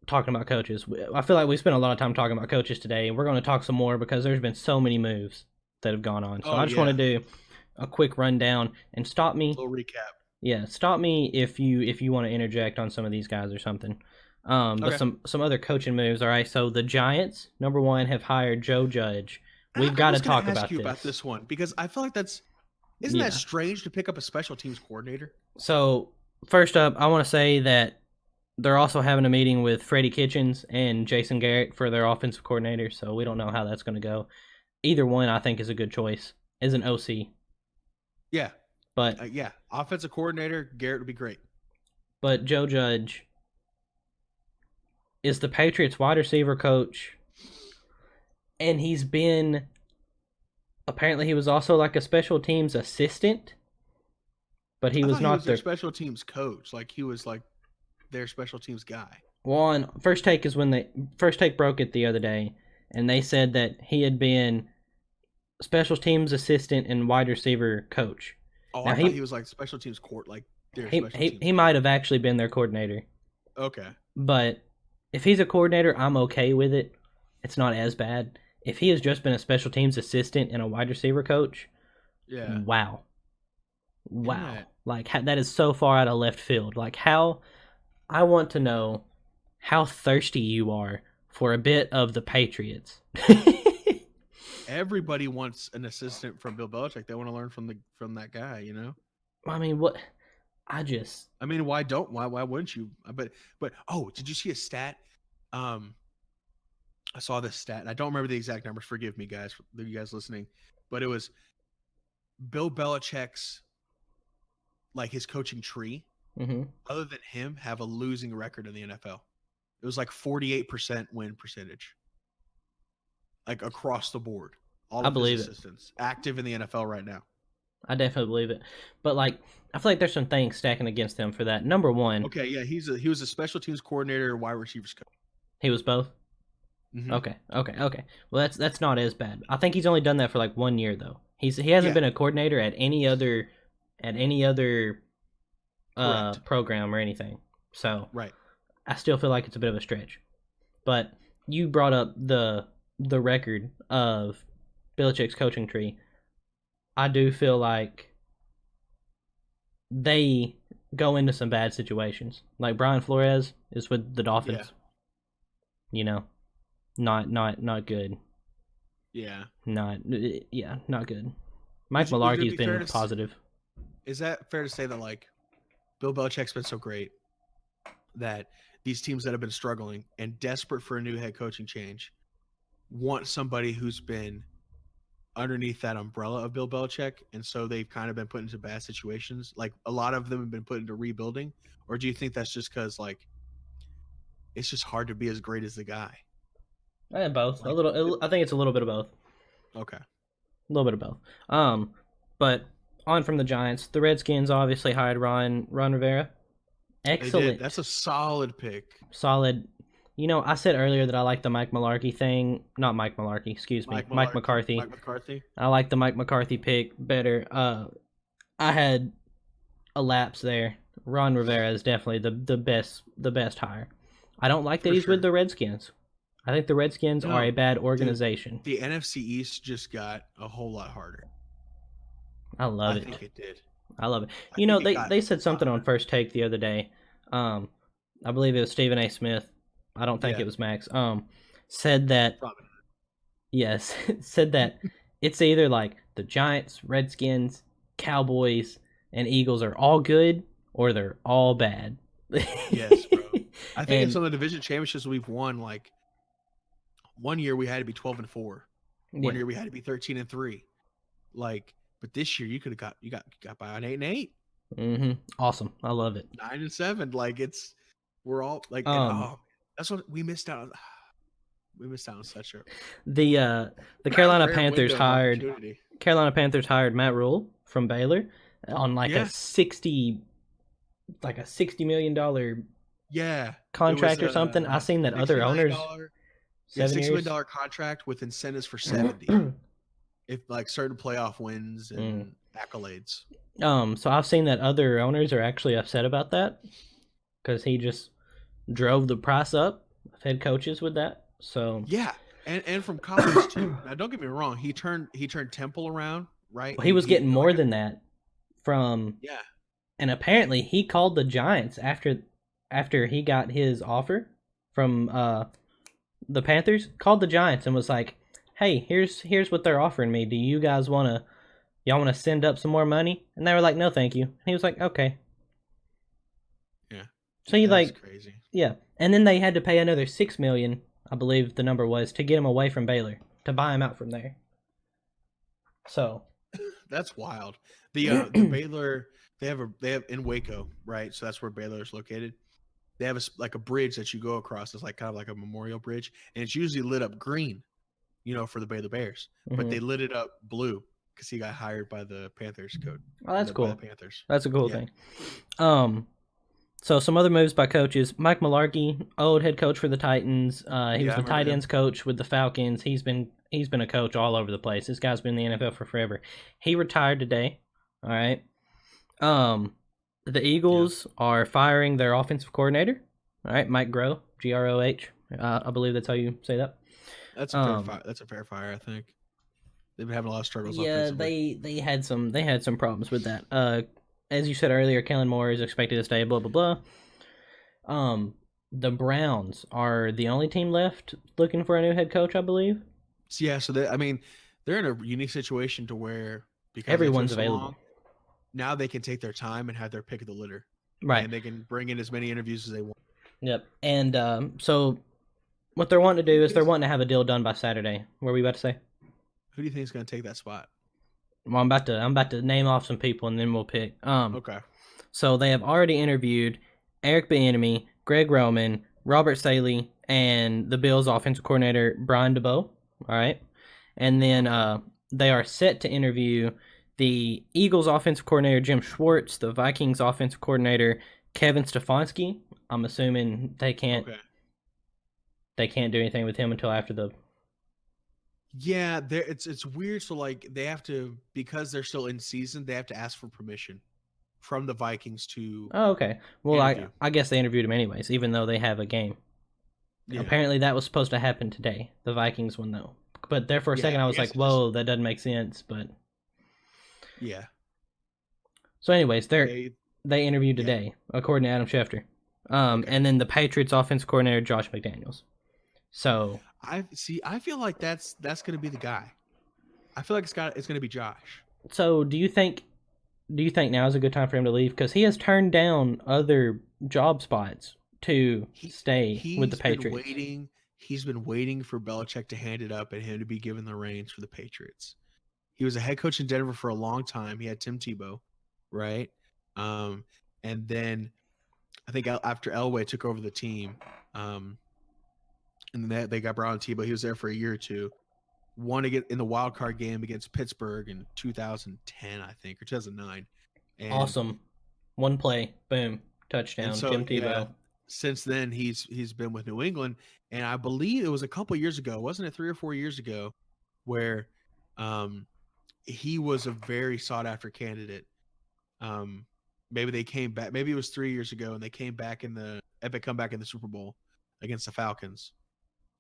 talking about coaches, I feel like we spent a lot of time talking about coaches today, and we're going to talk some more because there's been so many moves that have gone on. So I just want to do a quick rundown and stop me. A little recap. Yeah, stop me if you want to interject on some of these guys or something. But some other coaching moves. All right, so the Giants, number 1, have hired Joe Judge. We've got to talk about this one because I feel like isn't that strange to pick up a special teams coordinator? So first up, I want to say that they're also having a meeting with Freddie Kitchens and Jason Garrett for their offensive coordinator. So we don't know how that's going to go. Either one, I think, is a good choice as an OC. Yeah. But offensive coordinator, Garrett would be great. But Joe Judge is the Patriots wide receiver coach, and apparently he was also like a special teams assistant, but he was not their special teams coach. Like he was like their special teams guy. Well, on First Take First Take broke it the other day, and they said that he had been special teams assistant and wide receiver coach. Oh, now, I thought he was like special teams court, like their special teams. He might have actually been their coordinator. Okay. But if he's a coordinator, I'm okay with it. It's not as bad. If he has just been a special teams assistant and a wide receiver coach, wow. Yeah. Like that is so far out of left field. Like I want to know how thirsty you are for a bit of the Patriots. Everybody wants an assistant from Bill Belichick. They want to learn from that guy, you know? I mean, why wouldn't you? But did you see a stat? I saw this stat, and I don't remember the exact numbers. Forgive me, guys, for you guys listening. But it was Bill Belichick's, like, his coaching tree, other than him, have a losing record in the NFL. It was like 48% win percentage. Like across the board. All of his assistants active in the NFL right now. I definitely believe it. But like, I feel like there's some things stacking against him for that. Number one. Okay, yeah, he was a special teams coordinator, wide receivers coach. He was both. Mm-hmm. Okay. Well, that's not as bad. I think he's only done that for like 1 year though. He hasn't been a coordinator at any other program or anything. So right. I still feel like it's a bit of a stretch. But you brought up the record of Belichick's coaching tree. I do feel like they go into some bad situations. Like Brian Flores is with the Dolphins. Yeah. You know, not good. Yeah. Not good. Mike Mularkey's been positive. Is that fair to say that like Bill Belichick's been so great that these teams that have been struggling and desperate for a new head coaching change want somebody who's been underneath that umbrella of Bill Belichick, and so they've kind of been put into bad situations? Like a lot of them have been put into rebuilding, or do you think that's just because like it's just hard to be as great as the guy? Both. Like, a little. I think it's a little bit of both. Okay. A little bit of both. But on from the Giants, the Redskins obviously hired Ron Rivera. Excellent. That's a solid pick. Solid. You know, I said earlier that I like the Mike Mularkey thing. Not Mike Mularkey, excuse me. Mike McCarthy. Mike McCarthy. I like the Mike McCarthy pick better. I had a lapse there. Ron Rivera is definitely the best hire. I don't like that he's with the Redskins. I think the Redskins are a bad organization. Dude, the NFC East just got a whole lot harder. I love it. I think it did. I love it. You know, they said something on First Take the other day. I believe it was Stephen A. Smith. I don't think it was Max. Said that. Yes, said that it's either like the Giants, Redskins, Cowboys, and Eagles are all good, or they're all bad. Yes, bro. I think in some of the division championships we've won, like 1 year we had to be 12-4. 1 year we had to be 13-3. Like, but this year you could have got by on 8-8. Mm-hmm. Awesome. I love it. 9-7. Like we're all like, that's what we missed out. We missed out on such a the Carolina Panthers hired Matt Rule from Baylor on like a $60 million contract or something. I seen that other owners $6 million contract with incentives for 70 if like certain playoff wins and accolades. So I've seen that other owners are actually upset about that because he just drove the price up of head coaches with that. So yeah, and from college too. Now don't get me wrong, he turned Temple around, right? Well, he was getting more than that from and apparently he called the Giants after he got his offer from the Panthers. Called the Giants and was like, "Hey, here's what they're offering me. Do you guys y'all want to send up some more money?" And they were like, "No, thank you." And he was like, "Okay." Yeah. So that's crazy. Yeah, and then they had to pay another $6 million, I believe the number was, to get him away from Baylor, to buy him out from there. So that's wild. The Baylor they have in Waco, right? So that's where Baylor is located. They have a bridge that you go across. It's like kind of like a memorial bridge, and it's usually lit up green, for the Baylor Bears, but they lit it up blue because he got hired by the Panthers coach. Oh, that's cool. By the Panthers. That's a cool thing. So some other moves by coaches. Mike Mularkey, old head coach for the Titans. He was the tight ends coach with the Falcons. He's been a coach all over the place. This guy's been in the NFL for forever. He retired today. All right. The Eagles are firing their offensive coordinator. All right, Mike Groh, Groh. I believe that's how you say that. That's a fair fire, I think. They've been having a lot of struggles. Yeah, they had some problems with that. As you said earlier, Kellen Moore is expected to stay. Blah blah blah. The Browns are the only team left looking for a new head coach, I believe. Yeah, so they're in a unique situation to where because everyone's available. Now they can take their time and have their pick of the litter. Right. And they can bring in as many interviews as they want. Yep. And so what they're wanting to do is they're wanting to have a deal done by Saturday. What were we about to say? Who do you think is going to take that spot? Well, I'm about to name off some people and then we'll pick. Okay. So they have already interviewed Eric Bieniemy, Greg Roman, Robert Saleh, and the Bills' offensive coordinator Brian DeBoer. All right. And then they are set to interview the Eagles offensive coordinator Jim Schwartz, the Vikings offensive coordinator Kevin Stefanski. I'm assuming they can't do anything with him until after the. Yeah, it's weird. So like they have to, because they're still in season, they have to ask for permission from the Vikings to. Oh, okay. Well, interview. I guess they interviewed him anyways, even though they have a game. Yeah. Apparently that was supposed to happen today. The Vikings one though. But there for a second I was like, whoa, that doesn't make sense. But yeah. So anyways, they interviewed today, according to Adam Schefter. And then the Patriots offense coordinator Josh McDaniels. So I feel like that's going to be the guy. I feel like it's going to be Josh. So do you think now is a good time for him to leave? Because he has turned down other job spots to stay with the Patriots. He's been waiting for Belichick to hand it up and him to be given the reins for the Patriots. He was a head coach in Denver for a long time. He had Tim Tebow, right? And then I think after Elway took over the team, and then they got Brian Tebow. He was there for a year or two. Won to get in the wild card game against Pittsburgh in 2010, I think, or 2009. And awesome. One play, boom, touchdown, Tim Tebow. Yeah, since then, he's been with New England, and I believe it was a couple years ago, wasn't it 3 or 4 years ago, where he was a very sought after candidate. Maybe they came back. Maybe it was 3 years ago, and they came back in the epic comeback in the Super Bowl against the Falcons,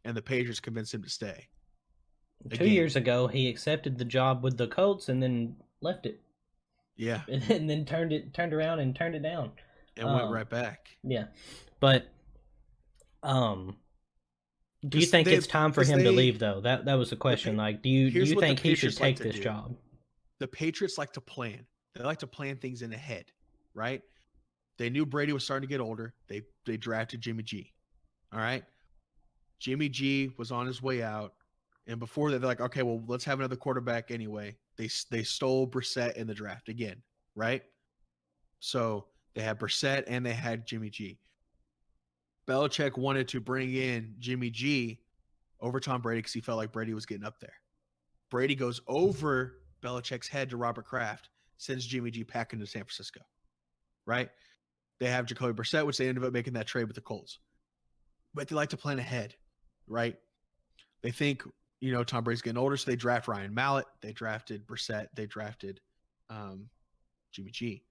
and the Patriots convinced him to stay. 2 years ago, he accepted the job with the Colts and then left it. Yeah, and then turned around and turned it down, and went right back. Yeah, but do you think it's time for him to leave though? That was the question. Like, do you think he should take this job? The Patriots like to plan. They like to plan things in ahead, right? They knew Brady was starting to get older. They drafted Jimmy G. All right, Jimmy G was on his way out. And before that, they're like, okay, well, let's have another quarterback anyway. They stole Brissett in the draft again, right? So they had Brissett and they had Jimmy G. Belichick wanted to bring in Jimmy G over Tom Brady because he felt like Brady was getting up there. Brady goes over Belichick's head to Robert Kraft, sends Jimmy G packing to San Francisco, right? They have Jacoby Brissett, which they ended up making that trade with the Colts. But they like to plan ahead, right? They think, Tom Brady's getting older, so they draft Ryan Mallett. They drafted Brissett. They drafted Jimmy G.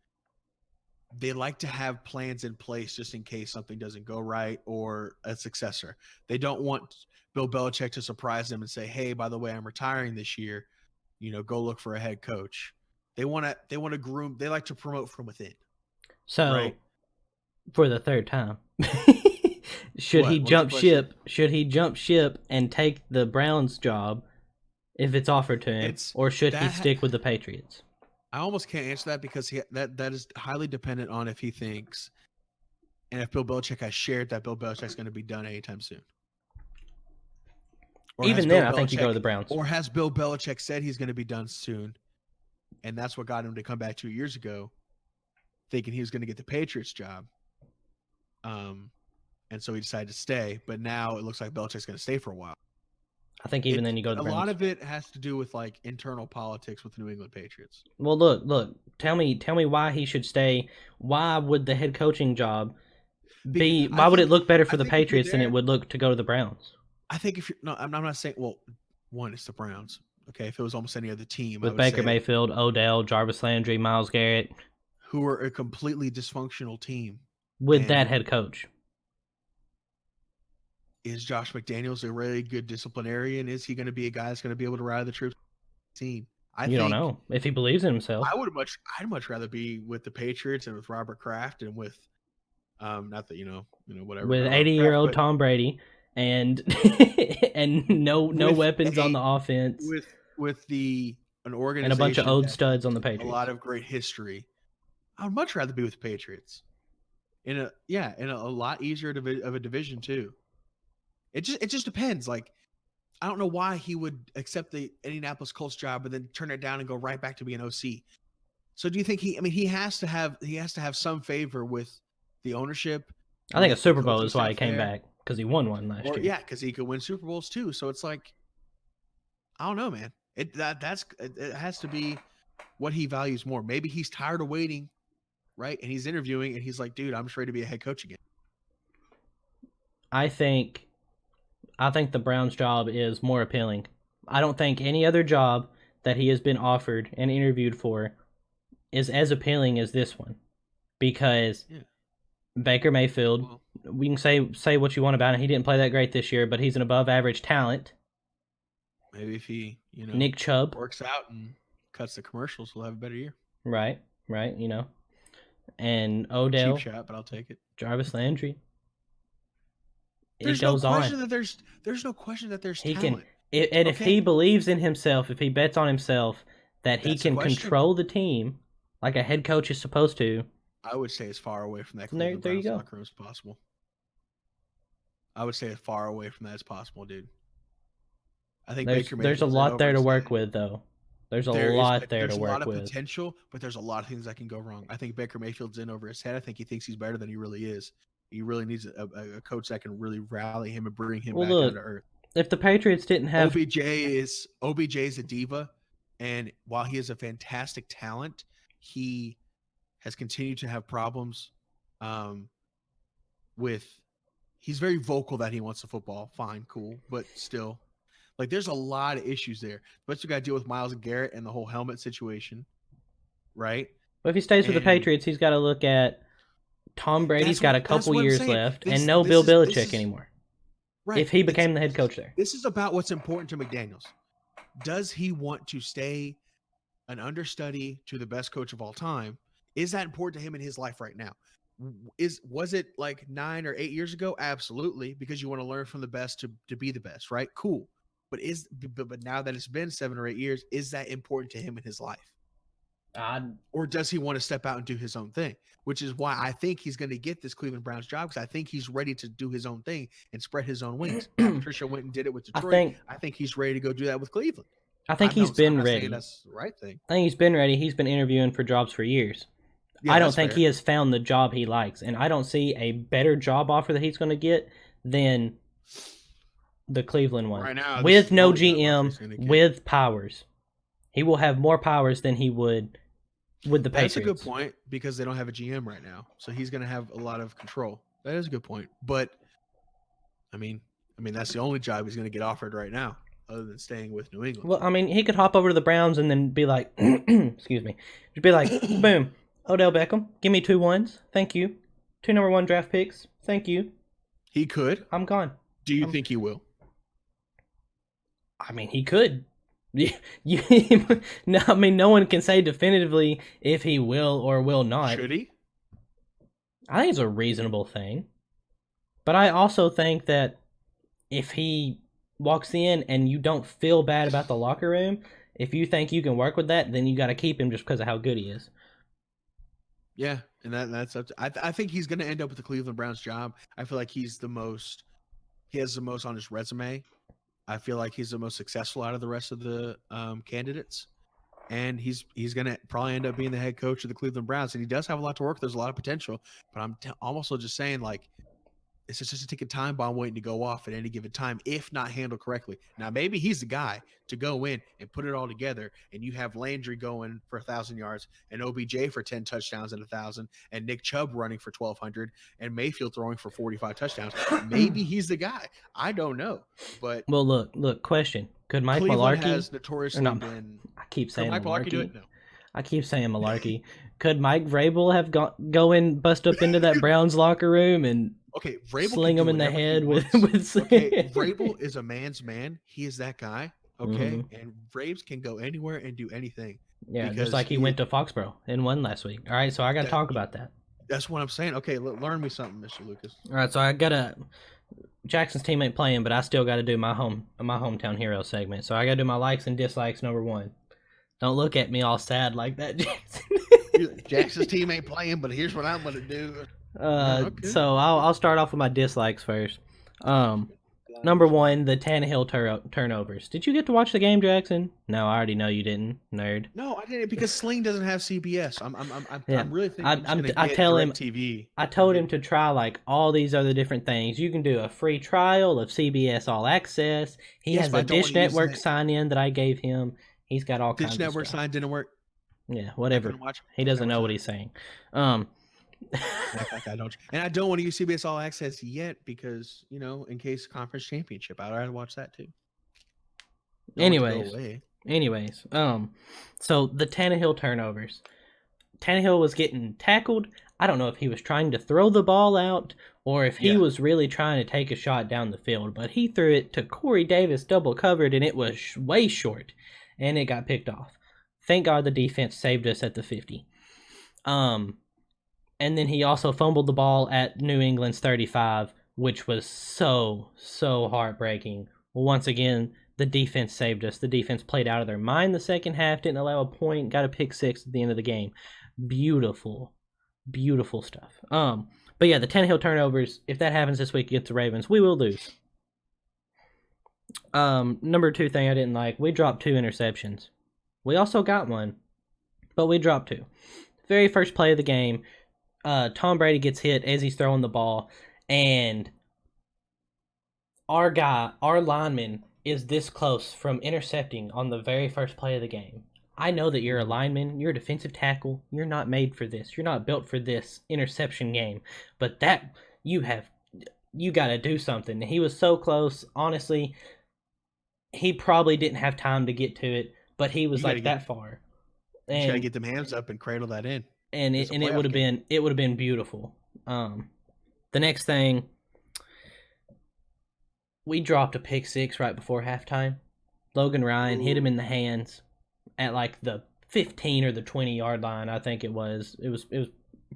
They like to have plans in place just in case something doesn't go right or a successor. They don't want Bill Belichick to surprise them and say, hey, by the way, I'm retiring this year. Go look for a head coach. They want to groom. They like to promote from within. So, right? For the third time. Should he jump ship? Should he jump ship and take the Browns job if it's offered to him, or should he stick with the Patriots? I almost can't answer that because that is highly dependent on if he thinks, and if Bill Belichick has shared that Bill Belichick's going to be done anytime soon. Even then, I think you go to the Browns. Or has Bill Belichick said he's going to be done soon, and that's what got him to come back 2 years ago, thinking he was going to get the Patriots job. And so he decided to stay, but now it looks like Belichick's going to stay for a while. I think then you go to the Browns. A lot of it has to do with like internal politics with the New England Patriots. Well, look. Tell me why he should stay. Why would the head coaching job be? Why would it look better for the Patriots than it would look to go to the Browns? I think I'm not saying. Well, one, it's the Browns. Okay, if it was almost any other team, with Baker Mayfield, Odell, Jarvis Landry, Myles Garrett, who are a completely dysfunctional team with that head coach. Is Josh McDaniels a really good disciplinarian? Is he going to be a guy that's going to be able to ride the troops team? I don't know if he believes in himself. I'd much rather be with the Patriots and with Robert Kraft and with, not that whatever. With 80-year-old Tom Brady and and no weapons on the offense. With an organization and a bunch of old studs on the Patriots. A lot of great history. I would much rather be with the Patriots. In a lot easier of a division too. It just depends. Like, I don't know why he would accept the Indianapolis Colts job and then turn it down and go right back to being OC. So do you think he has to have some favor with the ownership? I think a Super Bowl is why he came back, because he won one last year. Yeah, because he could win Super Bowls too. So it's like, I don't know, man. It has to be what he values more. Maybe he's tired of waiting, right? And he's interviewing, and he's like, dude, I'm just ready to be a head coach again. I think the Browns job is more appealing. I don't think any other job that he has been offered and interviewed for is as appealing as this one. Because Baker Mayfield, we can say what you want about him. He didn't play that great this year, but he's an above average talent. Maybe if he, Nick Chubb works out and cuts the commercials, we'll have a better year. Right, and Odell. Cheap shot, but I'll take it. Jarvis Landry. There's no question that there's no question that there's talent. If he believes in himself, if he bets on himself that he can control the team like a head coach is supposed to, I would stay as far away from that there you go. locker room as possible. I would stay as far away from that as possible, dude. I think there's a lot there to work with, though. There's a lot there to work with. There's a lot of potential, but there's a lot of things that can go wrong. I think Baker Mayfield's in over his head. I think he thinks he's better than he really is. He really needs a coach that can really rally him and bring him back down to earth. If the Patriots didn't have OBJ is a diva, and while he is a fantastic talent, he has continued to have problems he's very vocal that he wants the football. Fine, cool, but still, like, there's a lot of issues there. But you got to deal with Myles Garrett and the whole helmet situation, right? But if he stays with the Patriots, he's got to look at Tom Brady's got a couple years left, and no Bill Belichick anymore. Right. If he became the head coach there. This is about what's important to McDaniels. Does he want to stay an understudy to the best coach of all time? Is that important to him in his life right now? Was it like 9 or 8 years ago? Absolutely, because you want to learn from the best to be the best, right? Cool. But now that it's been 7 or 8 years, is that important to him in his life? Or does he want to step out and do his own thing? Which is why I think he's going to get this Cleveland Browns job, because I think he's ready to do his own thing and spread his own wings. Patricia went and did it with Detroit. I think he's ready to go do that with Cleveland. I think he's been ready. That's the right thing. I think he's been ready. He's been interviewing for jobs for years. Yeah, I don't think he has found the job he likes, and I don't see a better job offer that he's going to get than the Cleveland one. Right now, with no GM, with powers. He will have more powers than he would with the Patriots. That's a good point, because they don't have a GM right now, so he's going to have a lot of control. That is a good point, but I mean that's the only job he's going to get offered right now, other than staying with New England. Well, I mean, he could hop over to the Browns and then be like, excuse me, just be like, boom, Odell Beckham, give me 2 1s, thank you, 2 number 1 draft picks, thank you. He could. I'm gone. Do you think he will? I mean, he could. No, I mean, no one can say definitively if he will or will not. Should he? I think it's a reasonable thing. But I also think that if he walks in and you don't feel bad about the locker room, if you think you can work with that, then you got to keep him just because of how good he is. Yeah, and that's up to, I think he's going to end up with the Cleveland Browns job. I feel like he has the most on his resume. I feel like he's the most successful out of the rest of the candidates, and he's going to probably end up being the head coach of the Cleveland Browns. And he does have a lot to work. There's a lot of potential, but I'm also just saying, like, it's just a ticking time bomb waiting to go off at any given time if not handled correctly. Now, maybe he's the guy to go in and put it all together, and you have Landry going for 1,000 yards and OBJ for 10 touchdowns and 1,000 and Nick Chubb running for 1,200 and Mayfield throwing for 45 touchdowns. Maybe he's the guy. I don't know. But well, look. Question: could Mike Cleveland Mularkey has notoriously been? I keep saying Mike Mularkey. Do it? No. I keep saying Mularkey. Could Mike Vrabel have go and bust up into that Browns locker room and Vrabel sling him in the head with Vrabel is a man's man. He is that guy. Okay, and Braves can go anywhere and do anything. Yeah, just like he went to Foxborough and won last week. All right, so I got to talk about that. That's what I'm saying. Okay, learn me something, Mr. Lucas. All right, so I got Jackson's team ain't playing, but I still got to do my hometown hero segment. So I got to do my likes and dislikes. Number 1. Don't look at me all sad like that, Jackson. Jackson's team ain't playing, but here's what I'm going to do. Okay. So I'll start off with my dislikes first. Number 1, the Tannehill turnovers. Did you get to watch the game, Jackson? No, I already know you didn't, nerd. No, I didn't, because Sling doesn't have CBS. I'm really thinking I tell him TV. I told him to try like all these other different things. You can do a free trial of CBS All Access. He has a Dish Network sign in that I gave him. He's got all kinds of stuff. Dish Network sign didn't work. Yeah, whatever. He doesn't know what he's saying. I don't, and I don't want to use CBS All Access yet because in case conference championship, I'd rather watch that too. Anyways, so the Tannehill turnovers. Tannehill was getting tackled. I don't know if he was trying to throw the ball out or if he was really trying to take a shot down the field, but he threw it to Corey Davis double covered, and it was way short, and it got picked off. Thank God the defense saved us at the 50. And then he also fumbled the ball at New England's 35, which was so heartbreaking. Once again, the defense saved us. The defense played out of their mind the second half, didn't allow a point, got a pick 6 at the end of the game. Beautiful stuff. But yeah, the Tannehill turnovers, if that happens this week against the Ravens, we will lose. Number 2 thing I didn't like, we dropped 2 interceptions. We also got one, but we dropped 2. Very first play of the game, Tom Brady gets hit as he's throwing the ball, and our lineman is this close from intercepting on the very first play of the game. I know that you're a lineman, you're a defensive tackle, you're not made for this, you're not built for this interception game, but that you got to do something. He was so close. Honestly, he probably didn't have time to get to it, but he was that far. And you got to get them hands up and cradle that in. And it would have been beautiful. The next thing, we dropped a pick 6 right before halftime. Logan Ryan hit him in the hands at like the 15 or the 20-yard line, I think it was. It was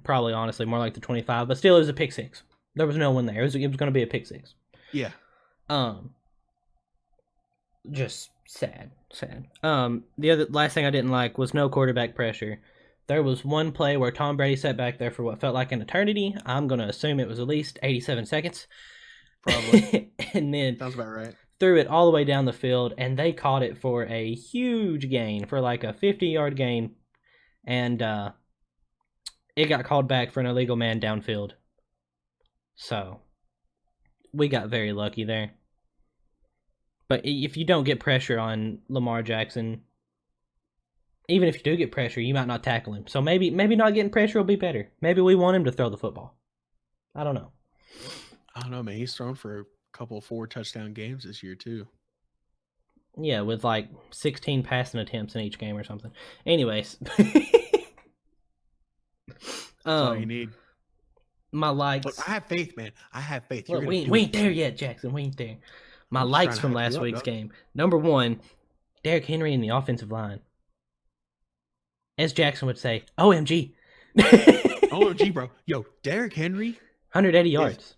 probably honestly more like the 25, but still it was a pick 6. There was no one there. It was going to be a pick 6. Yeah. Just sad. The last thing I didn't like was no quarterback pressure. There was one play where Tom Brady sat back there for what felt like an eternity. I'm going to assume it was at least 87 seconds. Probably. And then sounds about right. Threw it all the way down the field, and they caught it for a huge gain, for like a 50-yard gain, and it got called back for an illegal man downfield. So, we got very lucky there. But if you don't get pressure on Lamar Jackson, even if you do get pressure, you might not tackle him. So maybe not getting pressure will be better. Maybe we want him to throw the football. I don't know. I don't know, man. He's thrown for a couple of 4 touchdown games this year too. Yeah, with like 16 passing attempts in each game or something. Anyways. That's all you need. My likes. Look, I have faith, man. I have faith. Look, we ain't there yet, Jackson. We ain't there. My likes from last week's game. Number 1, Derrick Henry in the offensive line. As Jackson would say, OMG. OMG, bro. Yo, Derrick Henry. 180 yards.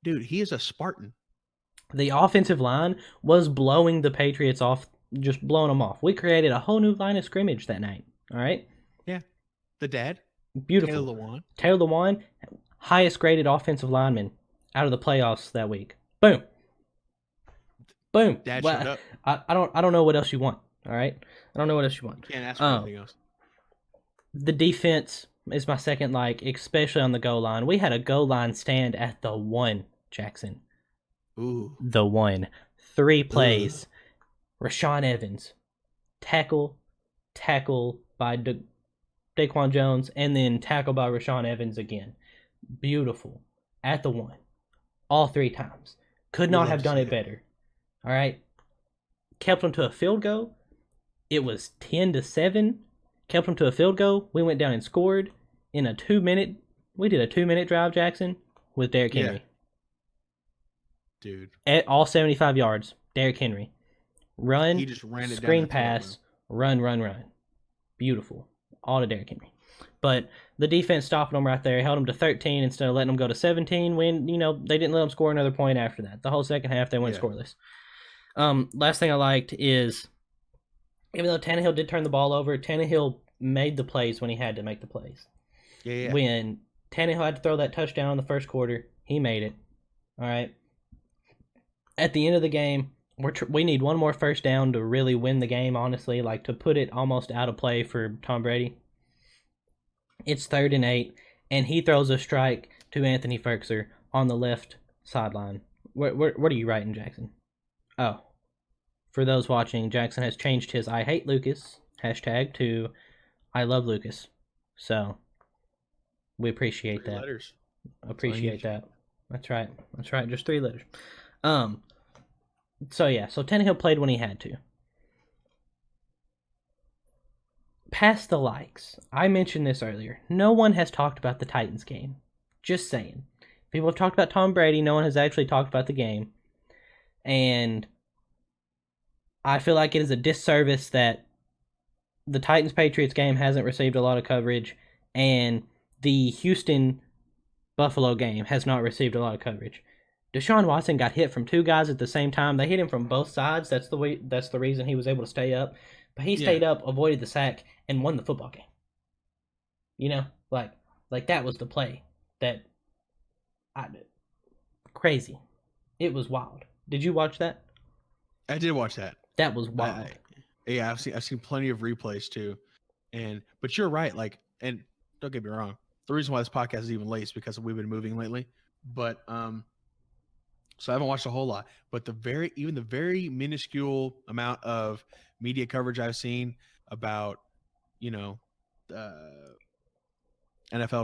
Dude, he is a Spartan. The offensive line was blowing the Patriots off, just blowing them off. We created a whole new line of scrimmage that night. All right? Yeah. The dad. Beautiful. Taylor Lewan, highest graded offensive lineman out of the playoffs that week. Boom. Dad showed up. I don't know what else you want. All right? I don't know what else you want. You can't ask for anything else. The defense is my second like, especially on the goal line. We had a goal line stand at the 1, Jackson. Ooh. The 1. 3 plays. Rashaan Evans. Tackle by Daquan Jones, and then tackle by Rashaan Evans again. Beautiful. At the 1. All 3 times. Could not have done it better. All right? Kept them to a field goal. It was 10-7. Kept them to a field goal. We went down and scored in a 2-minute. We did a 2-minute drive, Jackson, with Derrick Henry. Dude. At all 75 yards, Derrick Henry. Run, he just ran it screen down pass, run. Beautiful. All to Derrick Henry. But the defense stopped them right there, held them to 13 instead of letting them go to 17. When, they didn't let them score another point after that. The whole second half, they went scoreless. Last thing I liked is, even though Tannehill did turn the ball over, Tannehill made the plays when he had to make the plays. Yeah. When Tannehill had to throw that touchdown in the first quarter, he made it. All right. At the end of the game, we need one more first down to really win the game, honestly, like to put it almost out of play for Tom Brady. It's 3rd and 8, and he throws a strike to Anthony Ferkser on the left sideline. What are you writing, Jackson? Oh. For those watching, Jackson has changed his I hate Lucas hashtag to I love Lucas. So we appreciate 3 that. letters. Appreciate that. That's right. That's right. Just 3 letters. So yeah, so Tannehill played when he had to. Past the likes. I mentioned this earlier. No one has talked about the Titans game. Just saying. People have talked about Tom Brady. No one has actually talked about the game. And I feel like it is a disservice that the Titans-Patriots game hasn't received a lot of coverage, and the Houston-Buffalo game has not received a lot of coverage. Deshaun Watson got hit from 2 guys at the same time. They hit him from both sides. That's the reason he was able to stay up. But he stayed up, avoided the sack, and won the football game. You know, like that was the play that I did. Crazy. It was wild. Did you watch that? I did watch that. That was wild. Yeah, I've seen plenty of replays too, but you're right. Like, and don't get me wrong, the reason why this podcast is even late is because we've been moving lately. But so I haven't watched a whole lot. But the very minuscule amount of media coverage I've seen about, NFL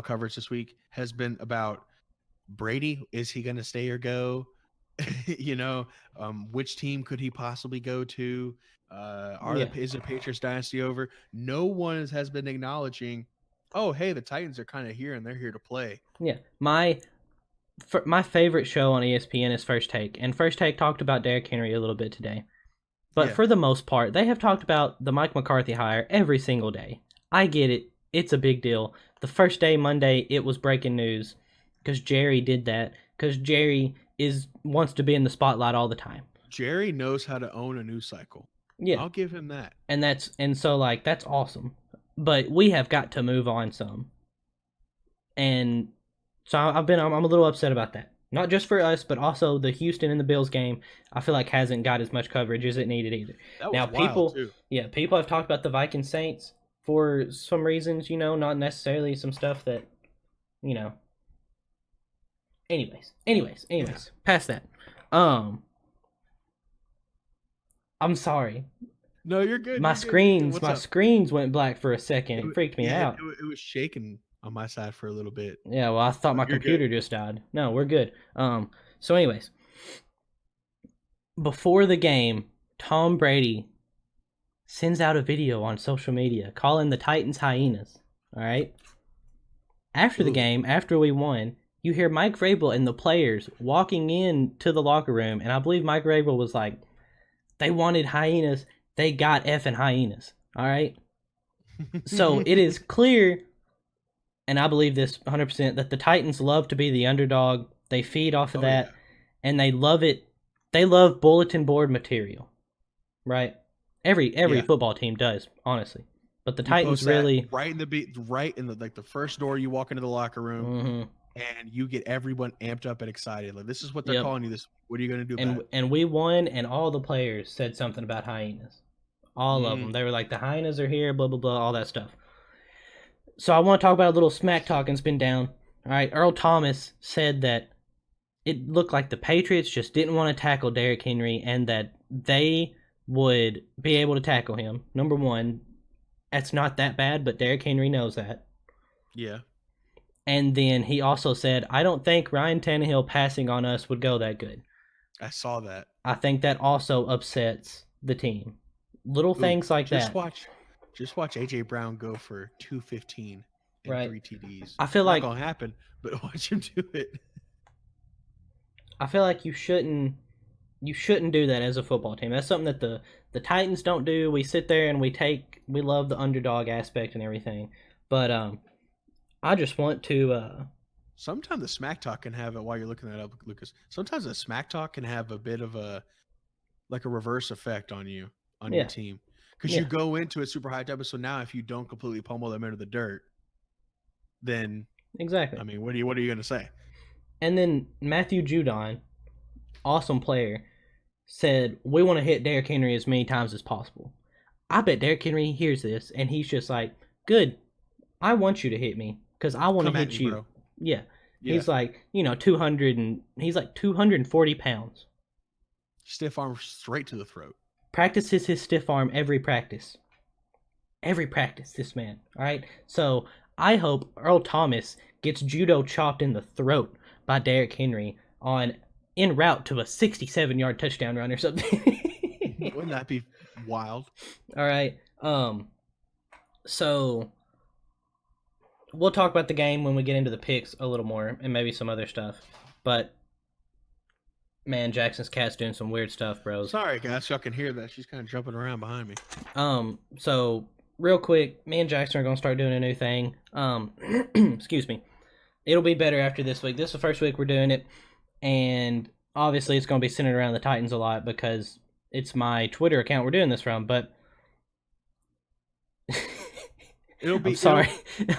coverage this week has been about Brady. Is he going to stay or go? Which team could he possibly go to? Is the Patriots dynasty over? No one has been acknowledging, oh, hey, the Titans are kind of here and they're here to play. Yeah. My favorite show on ESPN is First Take, and First Take talked about Derrick Henry a little bit today. But for the most part, they have talked about the Mike McCarthy hire every single day. I get it. It's a big deal. The first day, Monday, it was breaking news because Jerry did that, because Jerry wants to be in the spotlight all the time. Jerry knows how to own a news cycle. Yeah. I'll give him that. And so that's awesome. But we have got to move on some. And so I'm a little upset about that. Not just for us, but also the Houston and the Bills game, I feel like hasn't got as much coverage as it needed either. That was wild too. Yeah, people have talked about the Viking Saints for some reasons, not necessarily some stuff that, Anyways, Yeah. past that. I'm sorry. No, you're good. My screens went black for a second. It freaked me out. It was shaking on my side for a little bit. Yeah, well, I thought my computer just died. No, we're good. So anyways, before the game, Tom Brady sends out a video on social media calling the Titans hyenas. All right. After the game, after we won, you hear Mike Vrabel and the players walking in to the locker room, and I believe Mike Vrabel was like, they wanted hyenas, they got effing hyenas, all right? So it is clear, and I believe this 100%, that the Titans love to be the underdog. They feed off of that, and they love it. They love bulletin board material, right? Every football team does, honestly. But the Titans really right in the first door you walk into the locker room, and you get everyone amped up and excited. Like, this is what they're calling you. This, what are you going to do about it? And we won, and all the players said something about hyenas. All of them. They were like, the hyenas are here, blah blah blah, all that stuff. So I want to talk about a little smack talking's been down. All right, Earl Thomas said that it looked like the Patriots just didn't want to tackle Derrick Henry, and that they would be able to tackle him. Number one, that's not that bad, but Derrick Henry knows that. Yeah. And then he also said, I don't think Ryan Tannehill passing on us would go that good. I saw that. I think that also upsets the team. Little things like that. Just watch A.J. Brown go for 215 and 3 TDs. I feel like it's not gonna happen, but watch him do it. I feel like you shouldn't do that as a football team. That's something that the Titans don't do. We sit there and we love the underdog aspect and everything. But I just want to sometimes the smack talk can have while you're looking that up, Lucas. Sometimes the smack talk can have a bit of a reverse effect on you, on your team. Because you go into it super hyped up, so now if you don't completely pummel them into the dirt, then exactly. I mean, what are you going to say? And then Matthew Judon, awesome player, said, we want to hit Derrick Henry as many times as possible. I bet Derrick Henry hears this, and he's just like, good, I want you to hit me, because I want to hit you. Bro. Yeah. He's like, 200, he's like 240 pounds. Stiff arm straight to the throat. Practices his stiff arm every practice. Every practice, this man. All right. So I hope Earl Thomas gets judo chopped in the throat by Derrick Henry en route to a 67-yard touchdown run or something. Wouldn't that be wild? All right. So we'll talk about the game when we get into the picks a little more and maybe some other stuff. But man, Jackson's cat's doing some weird stuff, bros. Sorry, guys, y'all can hear that. She's kind of jumping around behind me. So real quick, me and Jackson are gonna start doing a new thing. Excuse me. It'll be better after this week. This is the first week we're doing it, and obviously it's gonna be centered around the Titans a lot because it's my Twitter account we're doing this from. But I'm sorry,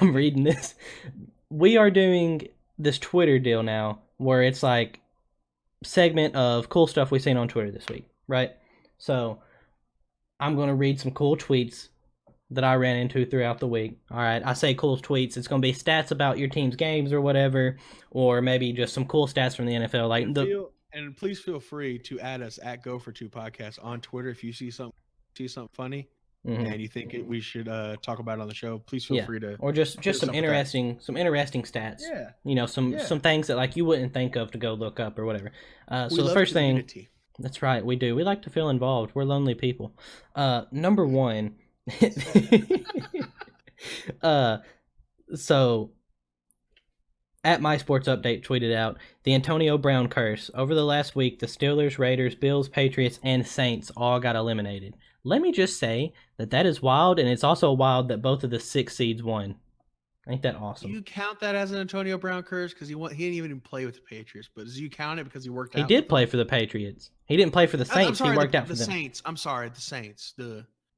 I'm reading this. We are doing this Twitter deal now where it's like segment of cool stuff we've seen on Twitter this week, right? So I'm going to read some cool tweets that I ran into throughout the week. All right, I say cool tweets. It's going to be stats about your team's games or whatever, or maybe just some cool stats from the NFL. Like and please feel free to add us at Go42 Podcast on Twitter if you see something funny. Mm-hmm. And you think we should talk about it on the show, please feel free to, or just some interesting stats. Yeah, you know, some things that like you wouldn't think of to go look up or whatever. So the first thing, community. That's right, we do. We like to feel involved. We're lonely people. Number one, so at My Sports Update tweeted out the Antonio Brown curse. Over the last week, the Steelers, Raiders, Bills, Patriots, and Saints all got eliminated. Let me just say that is wild, and it's also wild that both of the 6 seeds won. Ain't that awesome? Do you count that as an Antonio Brown curse? Because he didn't even play with the Patriots, but do you count it because he worked out? He did play for the Patriots. He didn't play for the Saints. He worked out for them. The Saints. I'm sorry, the Saints.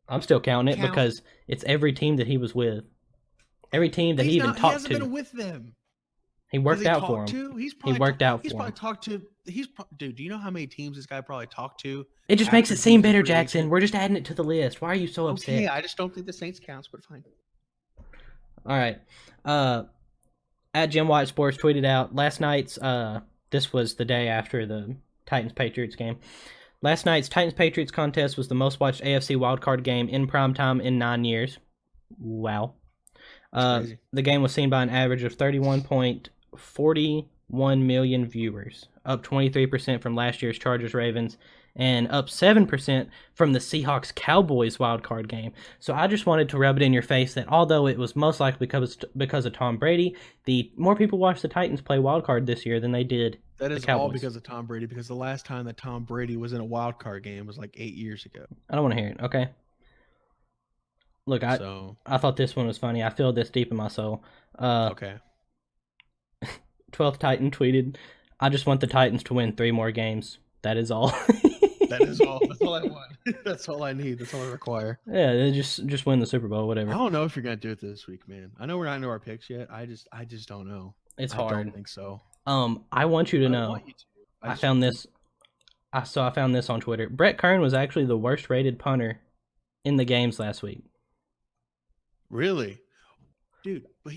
I'm still counting it because it's every team that he was with. Every team that he even talked to. He hasn't been with them. He worked out for him. He worked out for him. He's probably talked to. Dude, do you know how many teams this guy probably talked to? It just makes it seem better, Jackson. We're just adding it to the list. Why are you so upset? Okay, I just don't think the Saints counts, but fine. All right. At Jim White Sports tweeted out last night's. This was the day after the Titans Patriots game. Last night's Titans Patriots contest was the most watched AFC wildcard game in primetime in 9 years. Wow. The game was seen by an average of 31.41 million viewers, up 23% from last year's Chargers-Ravens, and up 7% from the Seahawks-Cowboys wildcard game. So I just wanted to rub it in your face that although it was most likely because of Tom Brady, the more people watched the Titans play wildcard this year than they did the Cowboys. That is all because of Tom Brady, because the last time that Tom Brady was in a wildcard game was like 8 years ago. I don't want to hear it, okay? Look, I thought this one was funny. I feel this deep in my soul. Okay. 12th Titan tweeted, I just want the Titans to win 3 more games. That is all. That is all. That's all I want. That's all I need. That's all I require. Yeah, just win the Super Bowl, whatever. I don't know if you're going to do it this week, man. I know we're not into our picks yet. I just don't know. It's hard. I don't think so. I want you to know. I found this on Twitter. Brett Kern was actually the worst rated punter in the games last week. Really? Dude, but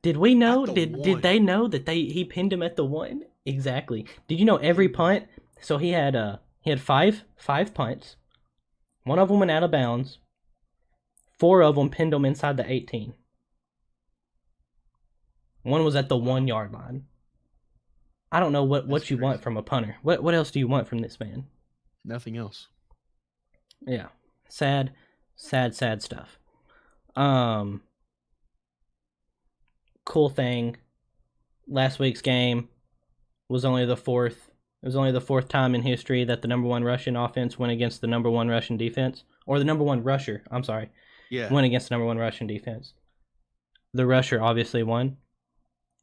did we know? Did they know that he pinned him at the 1? Exactly. Did you know every punt? So he had 5 punts. 1 of them went out of bounds. 4 of them pinned him inside the 18. 1 was at the 1-yard line. I don't know what you want from a punter. What else do you want from this man? Nothing else. Yeah. Sad stuff. Cool thing. Last week's game was only the 4th. It was only the 4th time in history that the number 1 Russian offense went against the number 1 Russian defense, or the number 1 rusher. I'm sorry. Yeah. Went against the number 1 Russian defense. The rusher obviously won,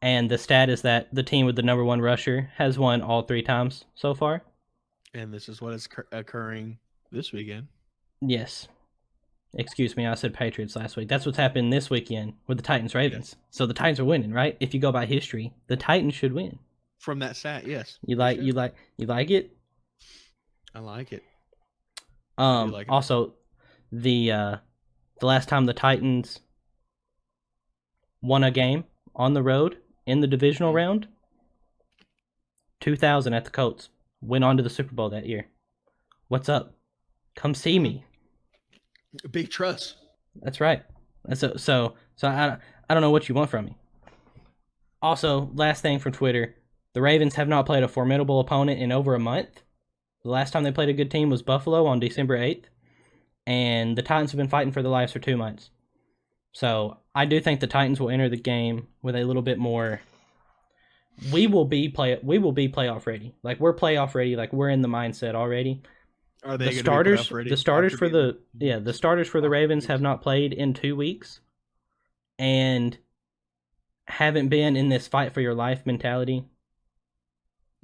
and the stat is that the team with the number 1 rusher has won all 3 times so far. And this is what is occurring this weekend. Yes. Excuse me, I said Patriots last week. That's what's happened this weekend with the Titans Ravens. Yes. So the Titans are winning, right? If you go by history, the Titans should win. From that stat, yes. You like it? I like it. Also, the last time the Titans won a game on the road in the divisional round, 2000 at the Colts. Went on to the Super Bowl that year. What's up? Come see me. Big trust. That's right. So I don't know what you want from me. Also, last thing from Twitter, the Ravens have not played a formidable opponent in over a month. The last time they played a good team was Buffalo on December 8th, and the Titans have been fighting for their lives for 2 months. So I do think the Titans will enter the game with a little bit more. We will be playoff ready. Like we're playoff ready. Like we're in the mindset already. Are they going to be playoff ready? The starters for the Ravens have not played in 2 weeks, and haven't been in this fight for your life mentality.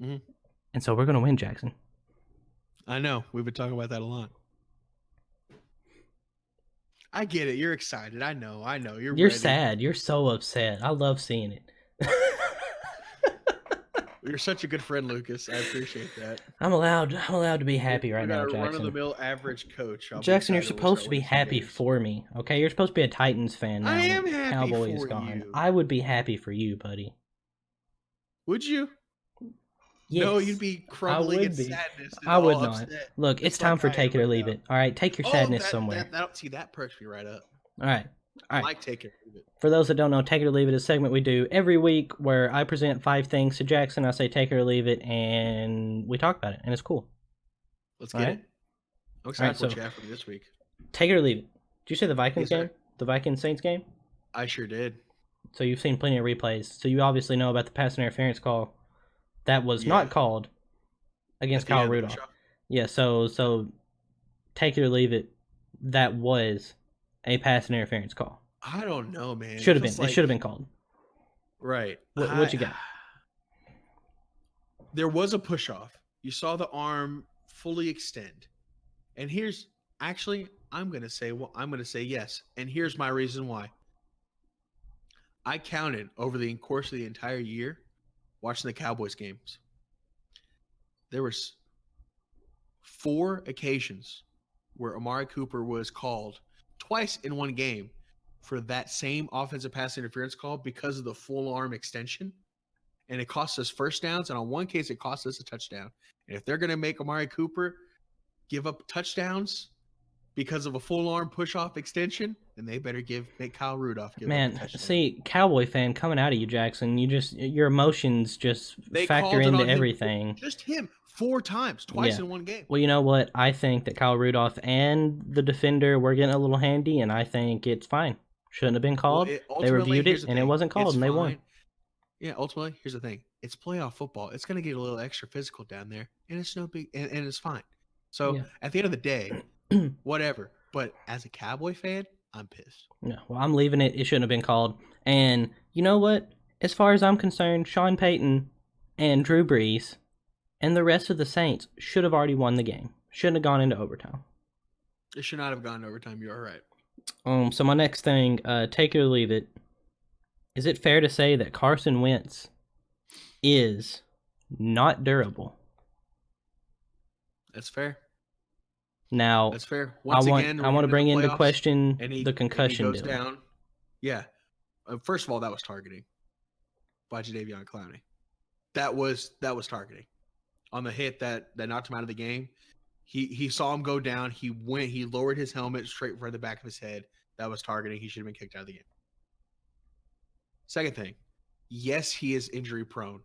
Mm-hmm. And so we're going to win, Jackson. I know. We've been talking about that a lot. I get it. You're excited. I know. You're ready. Sad. You're so upset. I love seeing it. You're such a good friend, Lucas. I appreciate that. I'm allowed to be happy right now, Jackson. Run-of-the-mill average coach. Jackson, you're supposed to be happy for me, okay? You're supposed to be a Titans fan now. I am happy Cowboy for is gone. you. I would be happy for you, buddy. Would you? Yes. No, you'd be crumbling in sadness. I would not. Upset. Look, it's time for take it or leave it. All right, take your sadness somewhere. That perks me right up. All right. I like take it or leave it. For those that don't know, take it or leave it is a segment we do every week where I present 5 things to Jackson. I say take it or leave it, and we talk about it, and it's cool. Let's get it. I'm excited for what you have for me this week. Take it or leave it. Did you see the Vikings game? The Vikings-Saints game? I sure did. So you've seen plenty of replays. So you obviously know about the pass interference call that was not called against Kyle Rudolph. Yeah, so take it or leave it. That was a pass interference call. I don't know, man. Should have been. It should have been called. Right. What you got? There was a push off. You saw the arm fully extend. And here's actually I'm going to say yes. And here's my reason why. I counted over the course of the entire year watching the Cowboys games. There was 4 occasions where Amari Cooper was called twice in one game for that same offensive pass interference call because of the full arm extension. And it cost us first downs. And on one case, it cost us a touchdown. And if they're going to make Amari Cooper give up touchdowns because of a full arm push off extension, then they better make Kyle Rudolph give up a touchdown. See, Cowboy fan coming out of you, Jackson. Your emotions just factor into everything. Just him 4 times, twice in one game. Well, you know what? I think that Kyle Rudolph and the defender were getting a little handy, and I think it's fine. Shouldn't have been called. They reviewed it, and it wasn't called, and they won. Yeah, ultimately, here's the thing. It's playoff football. It's going to get a little extra physical down there, and it's no big, and it's fine. So at the end of the day, whatever. But as a Cowboy fan, I'm pissed. No, well, I'm leaving it. It shouldn't have been called. And you know what? As far as I'm concerned, Sean Payton and Drew Brees and the rest of the Saints should have already won the game. Shouldn't have gone into overtime. It should not have gone into overtime. You're right. So my next thing, take it or leave it. Is it fair to say that Carson Wentz is not durable? That's fair. Now, that's fair. I want to bring into question the concussion. And he goes down. Yeah. First of all, that was targeting by Jadeveon Clowney. That was targeting on the hit that knocked him out of the game. He saw him go down. He lowered his helmet straight in front of the back of his head. That was targeting. He should have been kicked out of the game. Second thing, yes, he is injury prone.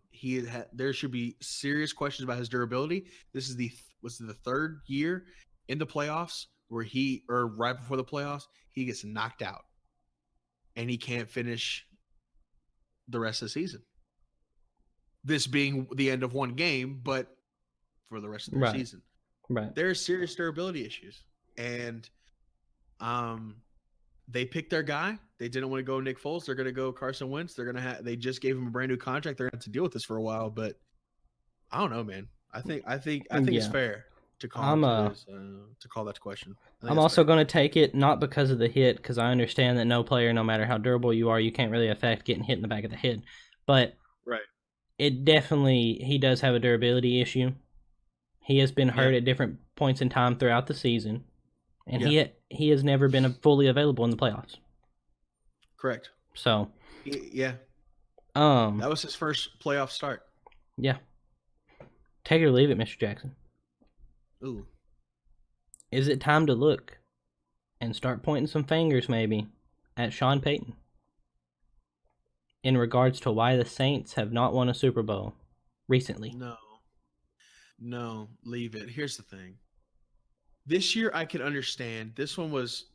There should be serious questions about his durability. This is the 3rd year in the playoffs where right before the playoffs, he gets knocked out and he can't finish the rest of the season. This being the end of one game, but for the rest of the season. Right. There are serious durability issues. And they picked their guy. They didn't want to go Nick Foles. They're going to go Carson Wentz. They just gave him a brand new contract. They're going to have to deal with this for a while, but I don't know, man. I think it's fair to call that question. I'm also going to take it not because of the hit, because I understand that no player, no matter how durable you are, you can't really affect getting hit in the back of the head. But it definitely, he does have a durability issue. He has been hurt at different points in time throughout the season, and he has never been fully available in the playoffs. Correct. So, that was his first playoff start. Yeah. Take it or leave it, Mr. Jackson. Ooh. Is it time to look and start pointing some fingers maybe at Sean Payton in regards to why the Saints have not won a Super Bowl recently. No, leave it. Here's the thing. This year, I can understand. This one was,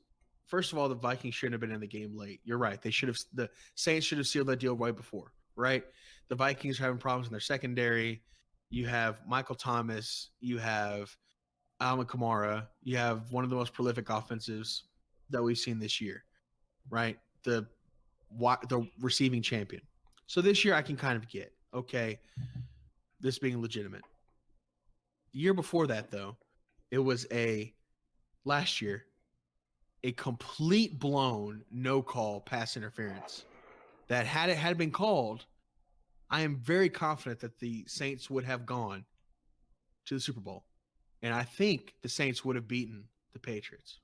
first of all, the Vikings shouldn't have been in the game late. You're right. The Saints should have sealed that deal right before, right? The Vikings are having problems in their secondary. You have Michael Thomas. You have Alvin Kamara. You have one of the most prolific offensives that we've seen this year, right? The receiving champion. So this year, I can kind of get, okay, this being legitimate. The year before that, though, it was last year, a complete blown no call pass interference that had it had been called, I am very confident that the Saints would have gone to the Super Bowl. And I think the Saints would have beaten the Patriots.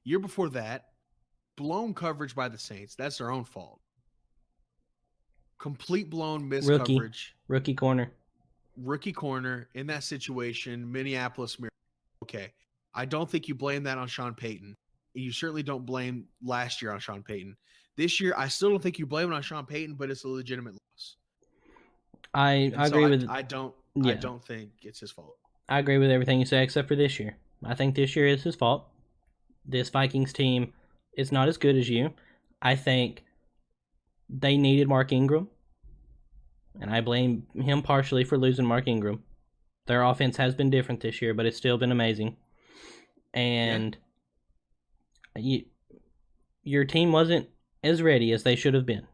Year before that, blown coverage by the Saints. That's their own fault. Complete blown miss coverage. Rookie corner In that situation, Minneapolis Miracle. Okay. I don't think you blame that on Sean Payton. You certainly don't blame last year on Sean Payton. This year, I still don't think you blame it on Sean Payton, but it's a legitimate loss. I agree with. I don't think it's his fault. I agree with everything you say except for this year. I think this year is his fault. This Vikings team is not as good as you. I think they needed Mark Ingram, and I blame him partially for losing Mark Ingram. Their offense has been different this year, but it's still been amazing. And your team wasn't as ready as they should have been.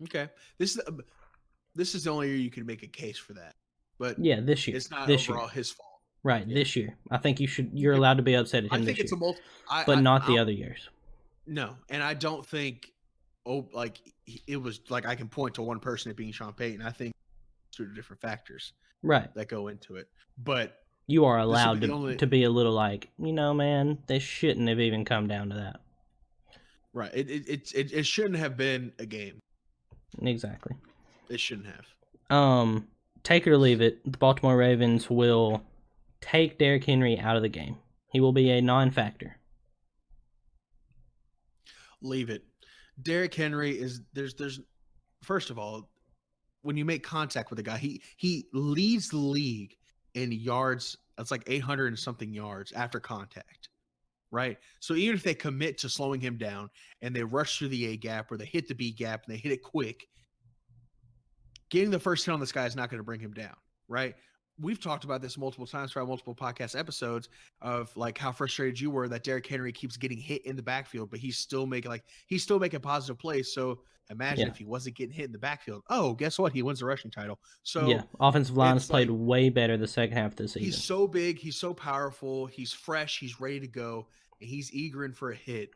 Okay. This is the only year you can make a case for that. But yeah, this year. It's not this overall year. his fault. Right, this year. I think you're allowed to be upset at him this year. But not the other years. No, and I don't think it was like I can point to one person at being Sean Payton. I think two different factors that go into it. But you are allowed to be a little like, man, they shouldn't have even come down to that. Right. It shouldn't have been a game. Exactly. It shouldn't have. Take it or leave it, the Baltimore Ravens will take Derrick Henry out of the game. He will be a non-factor. Leave it. Derrick Henry is there's first of all, when you make contact with a guy, he leads the league in yards. That's like 800 and something yards after contact, right? So even if they commit to slowing him down and they rush through the A gap or they hit the B gap and they hit it quick, getting the first hit on this guy is not going to bring him down, right? We've talked about this multiple times throughout multiple podcast episodes of like how frustrated you were that Derrick Henry keeps getting hit in the backfield, but he's still making positive plays. So imagine if he wasn't getting hit in the backfield. Oh, guess what? He wins the rushing title. So offensive line has played way better the second half of the season. He's so big, he's so powerful, he's fresh, he's ready to go, and he's yankering for a hit.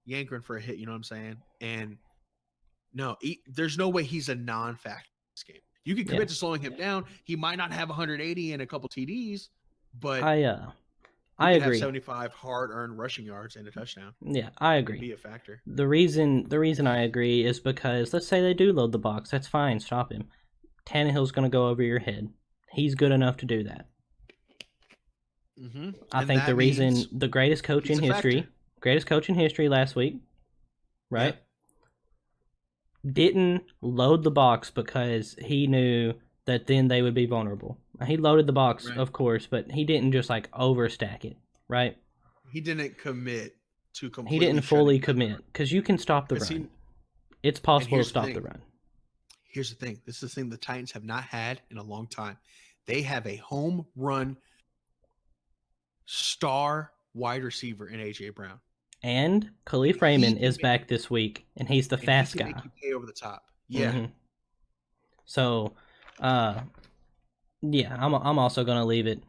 You know what I'm saying? And no, there's no way he's a non-factor in this game. You can commit to slowing him down. He might not have 180 and a couple TDs, but I agree. Have 75 hard-earned rushing yards and a touchdown. Yeah, I agree. Be a factor. The reason I agree is because let's say they do load the box. That's fine. Stop him. Tannehill's going to go over your head. He's good enough to do that. Mm-hmm. I think the greatest coach in history last week, right? Yeah. Didn't load the box because he knew that then they would be vulnerable. He loaded the box, of course, but he didn't just like overstack it, right? He didn't commit to completely. He didn't fully commit because you can stop the run. It's possible to stop the run. Here's the thing. This is the thing the Titans have not had in a long time. They have a home run star wide receiver in A.J. Brown. And Khalif Raymond is back this week, and he's the fast guy. Make you pay over the top. Yeah. Mm-hmm. So, I'm also gonna leave it.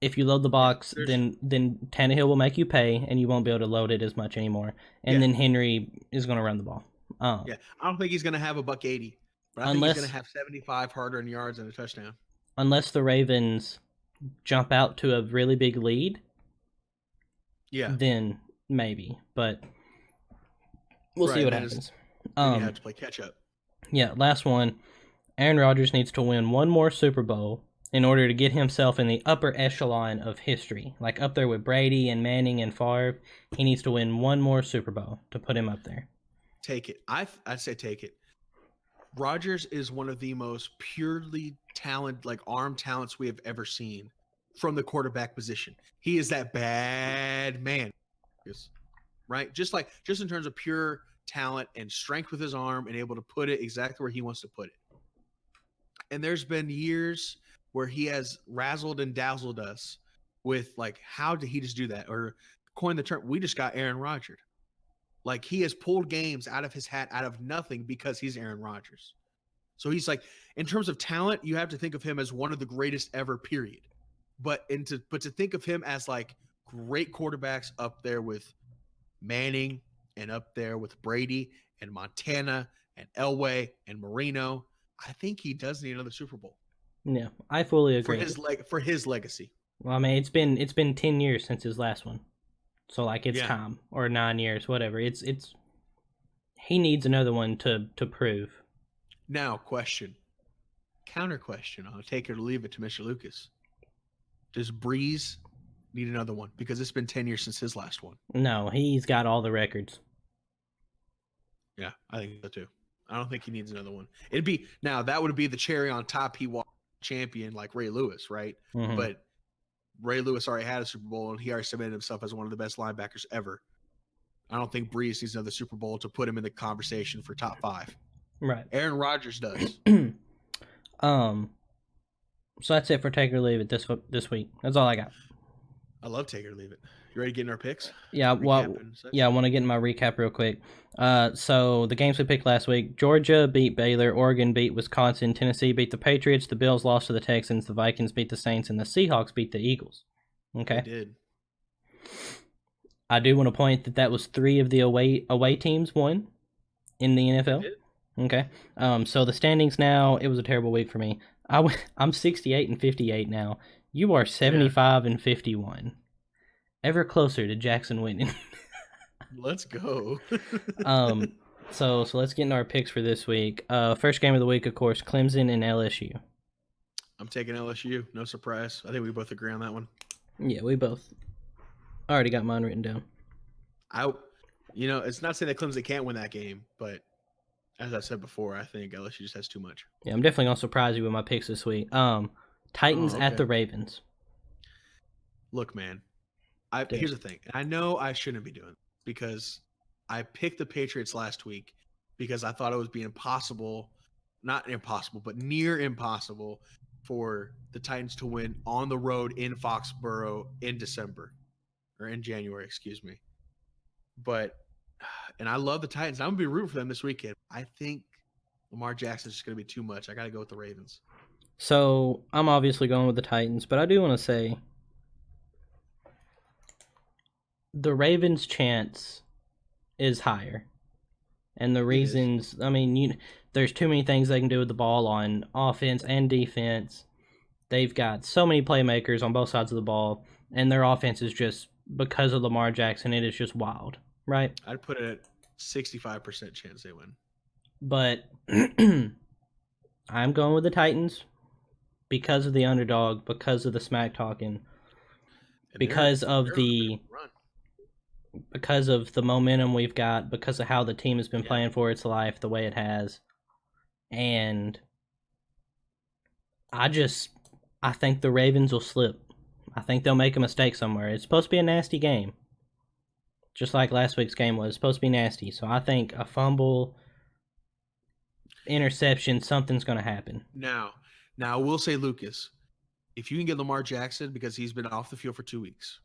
If you load the box, then Tannehill will make you pay, and you won't be able to load it as much anymore. And then Henry is gonna run the ball. I don't think he's gonna have $180, but I think he's gonna have 75 hard-earned yards and a touchdown. Unless the Ravens jump out to a really big lead. Yeah. Then maybe, but we'll see what happens. You have to play catch up. Yeah, last one. Aaron Rodgers needs to win one more Super Bowl in order to get himself in the upper echelon of history, like up there with Brady and Manning and Favre. He needs to win one more Super Bowl to put him up there. Take it. I'd say take it. Rodgers is one of the most purely talented, like arm talents we have ever seen from the quarterback position. He is that bad man, right? Just in terms of pure talent and strength with his arm and able to put it exactly where he wants to put it. And there's been years where he has razzled and dazzled us with like, how did he just do that? Or coin the term, we just got Aaron Rodgers. Like, he has pulled games out of his hat out of nothing because he's Aaron Rodgers. So he's like, in terms of talent, you have to think of him as one of the greatest ever, period. But to think of him as like great quarterbacks up there with Manning and up there with Brady and Montana and Elway and Marino, I think he does need another Super Bowl. Yeah, I fully agree. For his legacy. Well, I mean, it's been 10 years since his last one. So like it's time, or 9 years, whatever. It's he needs another one to prove. Now, counter question. I'll take it or leave it to Mr. Lucas. Does Breeze need another one? Because it's been 10 years since his last one. No, he's got all the records. Yeah, I think so too. I don't think he needs another one. That would be the cherry on top. He walked champion like Ray Lewis, right? Mm-hmm. But Ray Lewis already had a Super Bowl, and he already cemented himself as one of the best linebackers ever. I don't think Breeze needs another Super Bowl to put him in the conversation for top 5. Right. Aaron Rodgers does. So that's it for Take or Leave It this week. That's all I got. I love Take or Leave It. You ready to get in our picks? Yeah, I want to get in my recap real quick. So the games we picked last week: Georgia beat Baylor, Oregon beat Wisconsin, Tennessee beat the Patriots, the Bills lost to the Texans, the Vikings beat the Saints, and the Seahawks beat the Eagles. Okay. They did. I do want to point that was 3 of the away teams won in the NFL. Okay. So the standings now, it was a terrible week for me. I'm 68 and 58 now. You are 75 and 51. Ever closer to Jackson winning. Let's go. So let's get into our picks for this week. First game of the week, of course, Clemson and LSU. I'm taking LSU. No surprise. I think we both agree on that one. Yeah, we both. I already got mine written down. It's not saying that Clemson can't win that game, but as I said before, I think LSU just has too much. Yeah, I'm definitely gonna surprise you with my picks this week. Titans at the Ravens. Look, man. Here's the thing. I know I shouldn't be doing this because I picked the Patriots last week because I thought it would be not impossible, but near impossible for the Titans to win on the road in Foxborough in January, excuse me. And I love the Titans. I'm going to be rooting for them this weekend. I think Lamar Jackson's just going to be too much. I got to go with the Ravens. So I'm obviously going with the Titans, but I do want to say the Ravens' chance is higher. And the reasons, there's too many things they can do with the ball on offense and defense. They've got so many playmakers on both sides of the ball, and their offense is just, because of Lamar Jackson, it is just wild, right? I'd put it at 65% chance they win. But I'm going with the Titans because of the underdog, because of the smack talking, because of the momentum we've got, because of how the team has been playing for its life the way it has. And I think the Ravens will slip. I think they'll make a mistake somewhere. It's supposed to be a nasty game. Just like last week's game was. It's supposed to be nasty. So I think a fumble, interception, something's going to happen. Now, I will say, Lucas, if you can get Lamar Jackson, because he's been off the field for 2 weeks,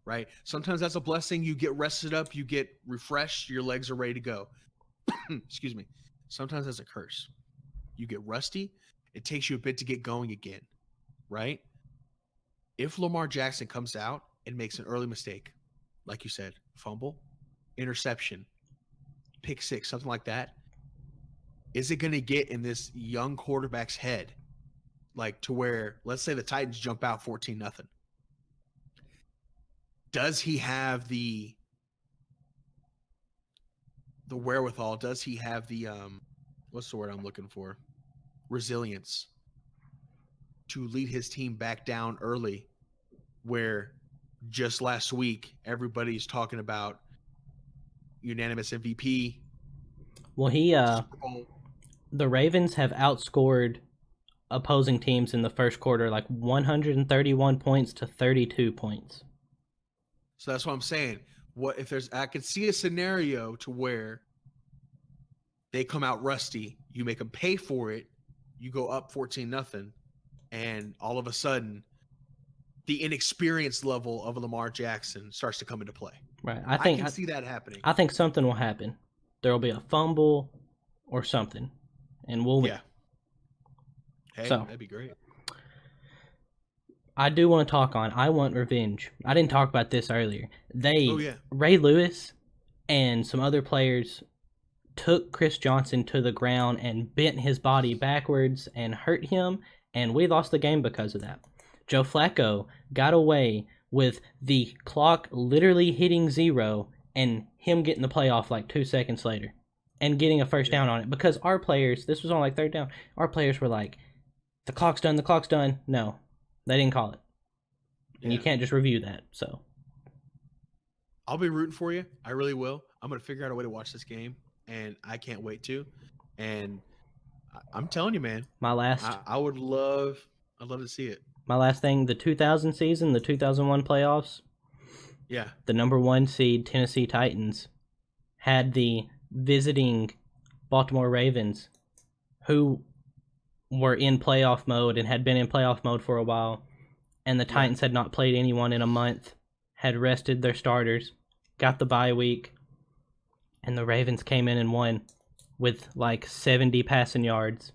right? Sometimes that's a blessing. You get rested up, you get refreshed, your legs are ready to go. Excuse me. Sometimes that's a curse. You get rusty, it takes you a bit to get going again, right? If Lamar Jackson comes out and makes an early mistake, like you said, fumble, interception, pick 6, something like that, is it going to get in this young quarterback's head, like to where, let's say the Titans jump out 14-0? Does he have the wherewithal? Does he have the what's the word I'm looking for? Resilience to lead his team back down early, where just last week everybody's talking about unanimous MVP. Well, the Ravens have outscored opposing teams in the first quarter like 131 points to 32 points. So that's what I'm saying. What if I could see a scenario to where they come out rusty, you make them pay for it, you go up 14-0, and all of a sudden the inexperience level of Lamar Jackson starts to come into play. Right. I can see that happening. I think something will happen. There will be a fumble or something, and we'll win. Yeah. Hey, that'd be great. I do want to talk on I Want Revenge. I didn't talk about this earlier. Ray Lewis and some other players took Chris Johnson to the ground and bent his body backwards and hurt him, and we lost the game because of that. Joe Flacco got away with the clock literally hitting 0 and him getting the playoff like 2 seconds later and getting a first down on it, because our players, this was on like third down, our players were like, the clock's done. No, they didn't call it. And you can't just review that. So I'll be rooting for you. I really will. I'm going to figure out a way to watch this game, and I can't wait to. And I'm telling you, man, I would love to see it. My last thing, the 2000 season, the 2001 playoffs. Yeah. The number 1 seed Tennessee Titans had the visiting Baltimore Ravens, who were in playoff mode and had been in playoff mode for a while, and the Titans had not played anyone in a month, had rested their starters, got the bye week, and the Ravens came in and won with like 70 passing yards.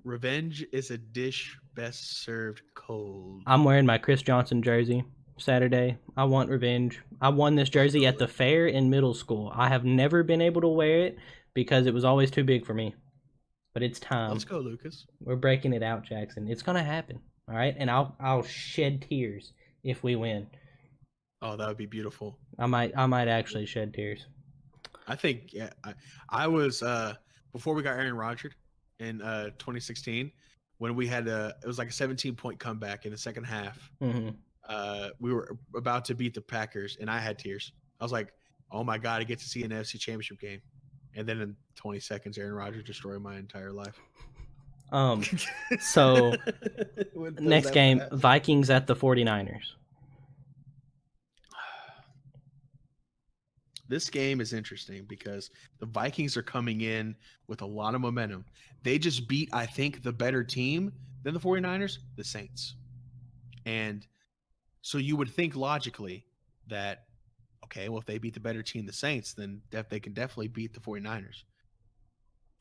Revenge is a dish best served cold. I'm wearing my Chris Johnson jersey Saturday. I want revenge. I won this jersey at the fair in middle school. I have never been able to wear it because it was always too big for me. But it's time. Let's go, Lucas. We're breaking it out, Jackson. It's gonna happen. All right, and I'll shed tears if we win. Oh, that would be beautiful. I might actually shed tears. I think I was before we got Aaron Rodgers in 2016, when we had it was like a 17-point comeback in the second half. Mm-hmm. We were about to beat the Packers, and I had tears. I was like, "Oh my god, I get to see an NFC Championship game!" And then in 20 seconds, Aaron Rodgers destroyed my entire life. So next game, Vikings at the 49ers. This game is interesting because the Vikings are coming in with a lot of momentum. They just beat, I think, the better team than the 49ers, the Saints. And so you would think logically that, okay, well, if they beat the better team, the Saints, then they can definitely beat the 49ers.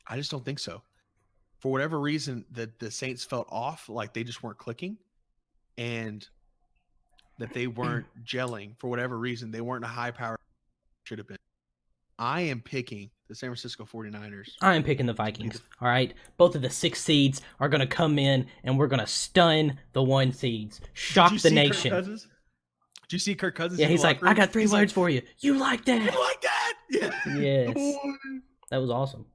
I just don't think so. For whatever reason, that the Saints felt off, like they just weren't clicking, and that they weren't gelling for whatever reason. They weren't a high power should have been. I am picking the San Francisco 49ers. I am picking the Vikings. All right. Both of the 6 seeds are going to come in, and we're going to stun the 1 seeds. Shock the nation. Did you see Kirk Cousins? Yeah, he's like, I got 3 words for you. You like that? You like that? Yeah. Yes. That was awesome.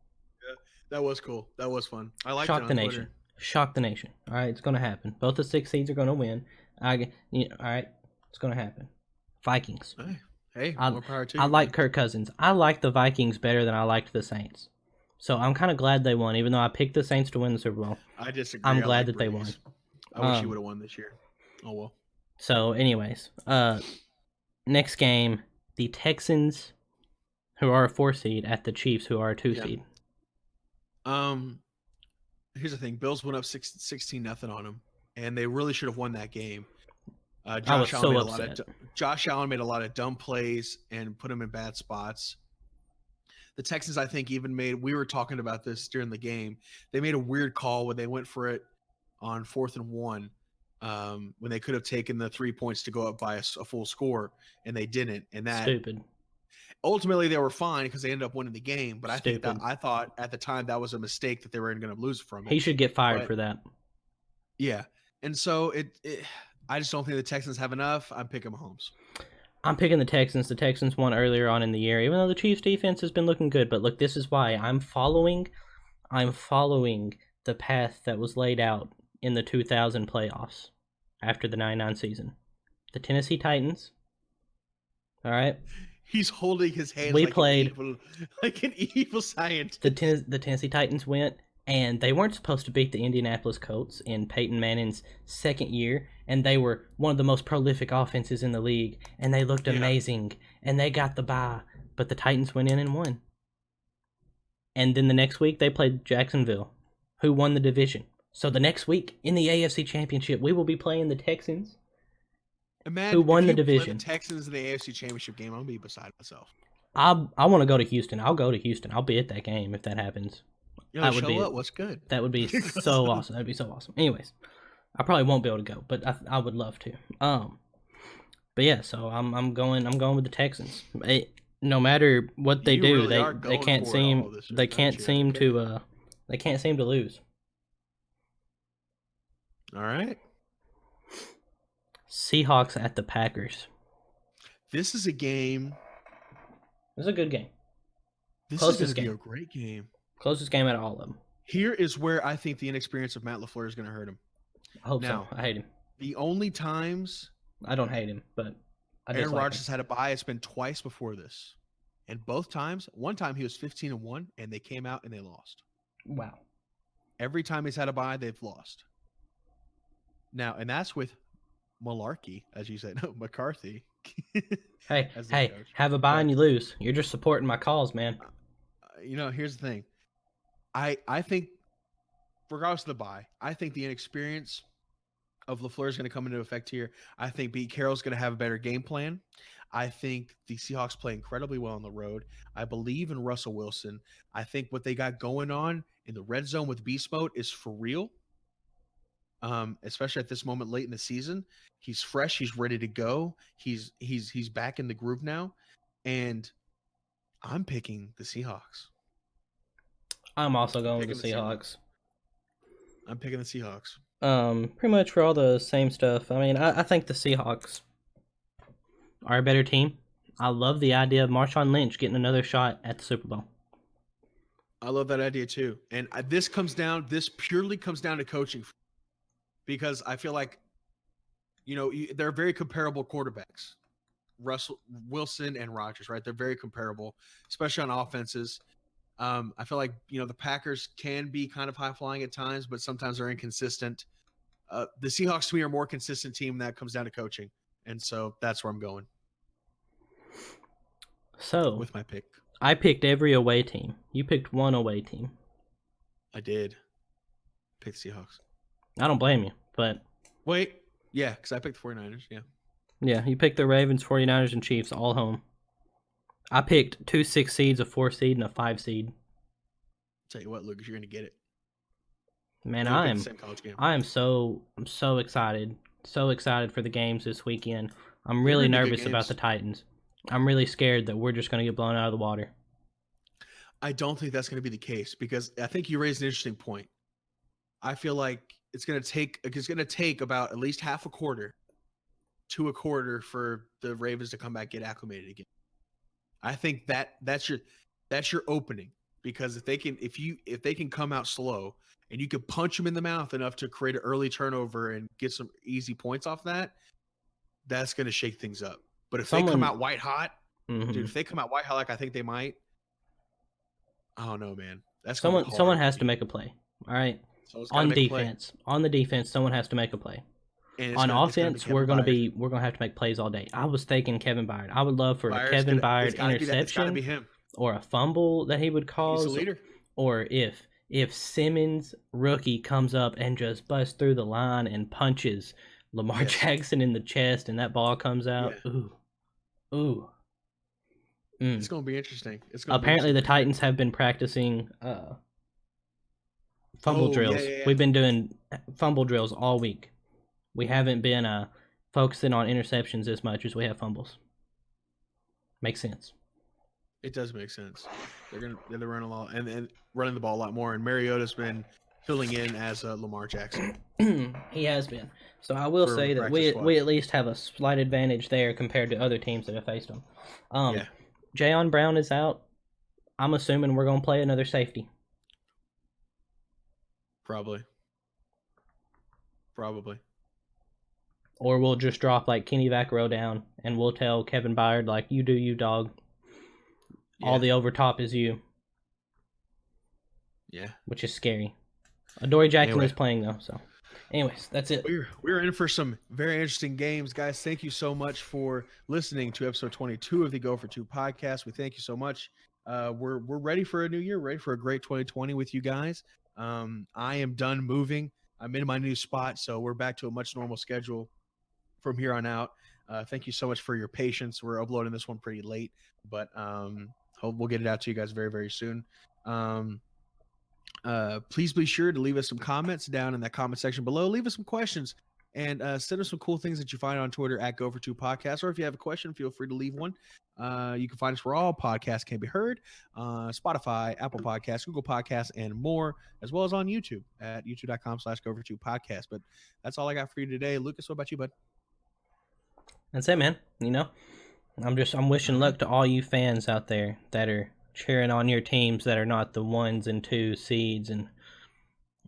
Yeah, that was cool. That was fun. I liked Shock it on the nation. Twitter. Shock the nation. All right, it's going to happen. Both the 6 seeds are going to win. All right, it's going to happen. Vikings. Hey, more power to you. I like Kirk Cousins. I like the Vikings better than I liked the Saints. So I'm kind of glad they won, even though I picked the Saints to win the Super Bowl. I disagree. I'm glad that they won. I wish he would have won this year. Oh, well. So, anyways, next game, the Texans, who are a 4 seed, at the Chiefs, who are a 2 seed. Here's the thing. Bills went up 16-0 on them, and they really should have won that game. Josh Allen made a lot of dumb plays and put him in bad spots. The Texans, I think, even we were talking about this during the game. They made a weird call when they went for it on 4th and 1, when they could have taken the 3 points to go up by a full score, and they didn't. And that stupid. Ultimately, they were fine because they ended up winning the game. But I thought at the time that was a mistake that they were going to lose from it. He should get fired for that. Yeah, and so I just don't think the Texans have enough. I'm picking Mahomes. I'm picking the Texans. The Texans won earlier on in the year, even though the Chiefs' defense has been looking good. But look, this is why I'm following the path that was laid out in the 2000 playoffs after the 99 season. The Tennessee Titans. All right. He's holding his hands We played like an evil scientist. The Tennessee Titans went, and they weren't supposed to beat the Indianapolis Colts in Peyton Manning's second year, and they were one of the most prolific offenses in the league, and they looked amazing, and they got the bye, but the Titans went in and won. And then the next week, they played Jacksonville, who won the division. So the next week, in the AFC Championship, we will be playing the Texans, who won the division. The Texans in the AFC Championship game, I'm going to be beside myself. I want to go to Houston. I'll go to Houston. I'll be at that game if that happens. That would be what's good. That would be so awesome. That'd be so awesome. Anyways, I probably won't be able to go, but I would love to. But yeah, so I'm going with the Texans. No matter what they do, really they can't seem to lose. All right. Seahawks at the Packers. This is a game. This is a good game. This is going to be a great game. Closest game out of all of them. Here is where I think the inexperience of Matt LaFleur is going to hurt him. I hope so. I hate him. The only times I don't hate him, but Aaron Rodgers had a bye. It's been twice before this, and both times, one time he was 15-1, and they came out and they lost. Wow. Every time he's had a bye, they've lost. Now, and that's with Malarkey, as you said, no, McCarthy. hey, have a bye and you lose. You're just supporting my cause, man. Here's the thing. I think, regardless of the bye, I think the inexperience of LaFleur is going to come into effect here. I think Pete Carroll's going to have a better game plan. I think the Seahawks play incredibly well on the road. I believe in Russell Wilson. I think what they got going on in the red zone with beast mode is for real. Especially at this moment late in the season. He's fresh. He's ready to go. He's back in the groove now. And I'm picking the Seahawks. I'm also going with the Seahawks. I'm picking the Seahawks. Pretty much for all the same stuff. I mean, I think the Seahawks are a better team. I love the idea of Marshawn Lynch getting another shot at the Super Bowl. I love that idea too. And this purely comes down to coaching. Because I feel like, they're very comparable quarterbacks. Russell Wilson and Rodgers, right? They're very comparable, especially on offenses. I feel like, the Packers can be kind of high-flying at times, but sometimes they're inconsistent. The Seahawks, to me, are a more consistent team. That comes down to coaching. And so that's where I'm going. So, with my pick. I picked every away team. You picked one away team. I did. Pick the Seahawks. I don't blame you, but... Wait. Yeah, because I picked the 49ers, yeah. Yeah, you picked the Ravens, 49ers, and Chiefs all home. I picked 2 6 seeds, a 4 seed, and a 5 seed. Tell you what, Lucas, you're going to get it. Man, I'm so excited. So excited for the games this weekend. I'm really nervous about the Titans. I'm really scared that we're just going to get blown out of the water. I don't think that's going to be the case because I think you raised an interesting point. I feel like it's going to take about at least half a quarter to a quarter for the Ravens to come back, get acclimated again. I think that's your opening because if they can come out slow and you can punch them in the mouth enough to create an early turnover and get some easy points off that, that's going to shake things up. But if they come out white hot, dude, if they come out white hot like I think they might, I don't know, man. That's someone has to make a play. All right. On defense, someone has to make a play. On offense, we're gonna have to make plays all day. I was thinking Kevin Byard. I would love for a Kevin Byard interception or a fumble that he would cause. He's the leader. Or if Simmons rookie comes up and just busts through the line and punches Lamar Jackson in the chest and that ball comes out. Yeah. Ooh. It's gonna be interesting. Apparently, the Titans have been practicing fumble drills. Yeah. We've been doing fumble drills all week. We haven't been focusing on interceptions as much as we have fumbles. Makes sense. It does make sense. They're running a lot and running the ball a lot more. And Mariota's been filling in as Lamar Jackson. He has been. So I will say that we at least have a slight advantage there compared to other teams that have faced them. Jayon Brown is out. I'm assuming we're going to play another safety. Probably. Probably. Or we'll just drop like Kenny Vaccaro down, and we'll tell Kevin Byard like, "You do you, dog. All the overtop is you." Yeah. Which is scary. Adoree Jackson is playing though, so. Anyways, that's it. We're in for some very interesting games, guys. Thank you so much for listening to episode 22 of the Go for Two podcast. We thank you so much. We're ready for a new year, ready for a great 2020 with you guys. I am done moving. I'm in my new spot, so we're back to a much normal schedule from here on out. Thank you so much for your patience. We're uploading this one pretty late, but hope we'll get it out to you guys very, very soon. Please be sure to leave us some comments down in that comment section below. Leave us some questions and send us some cool things that you find on Twitter at Go for Two Podcast. Or if you have a question, feel free to leave one. You can find us where all podcasts can be heard: Spotify, Apple Podcasts, Google Podcasts, and more, as well as on YouTube at youtube.com/Go for Two Podcast. But that's all I got for you today. Lucas, what about you, bud? That's it, man. You know, I'm wishing luck to all you fans out there that are cheering on your teams that are not the 1s and 2 seeds and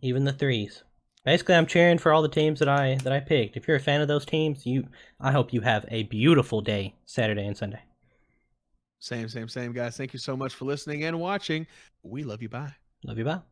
even the 3s. Basically, I'm cheering for all the teams that I picked. If you're a fan of those teams, I hope you have a beautiful day Saturday and Sunday. Same, guys. Thank you so much for listening and watching. We love you. Bye. Love you. Bye.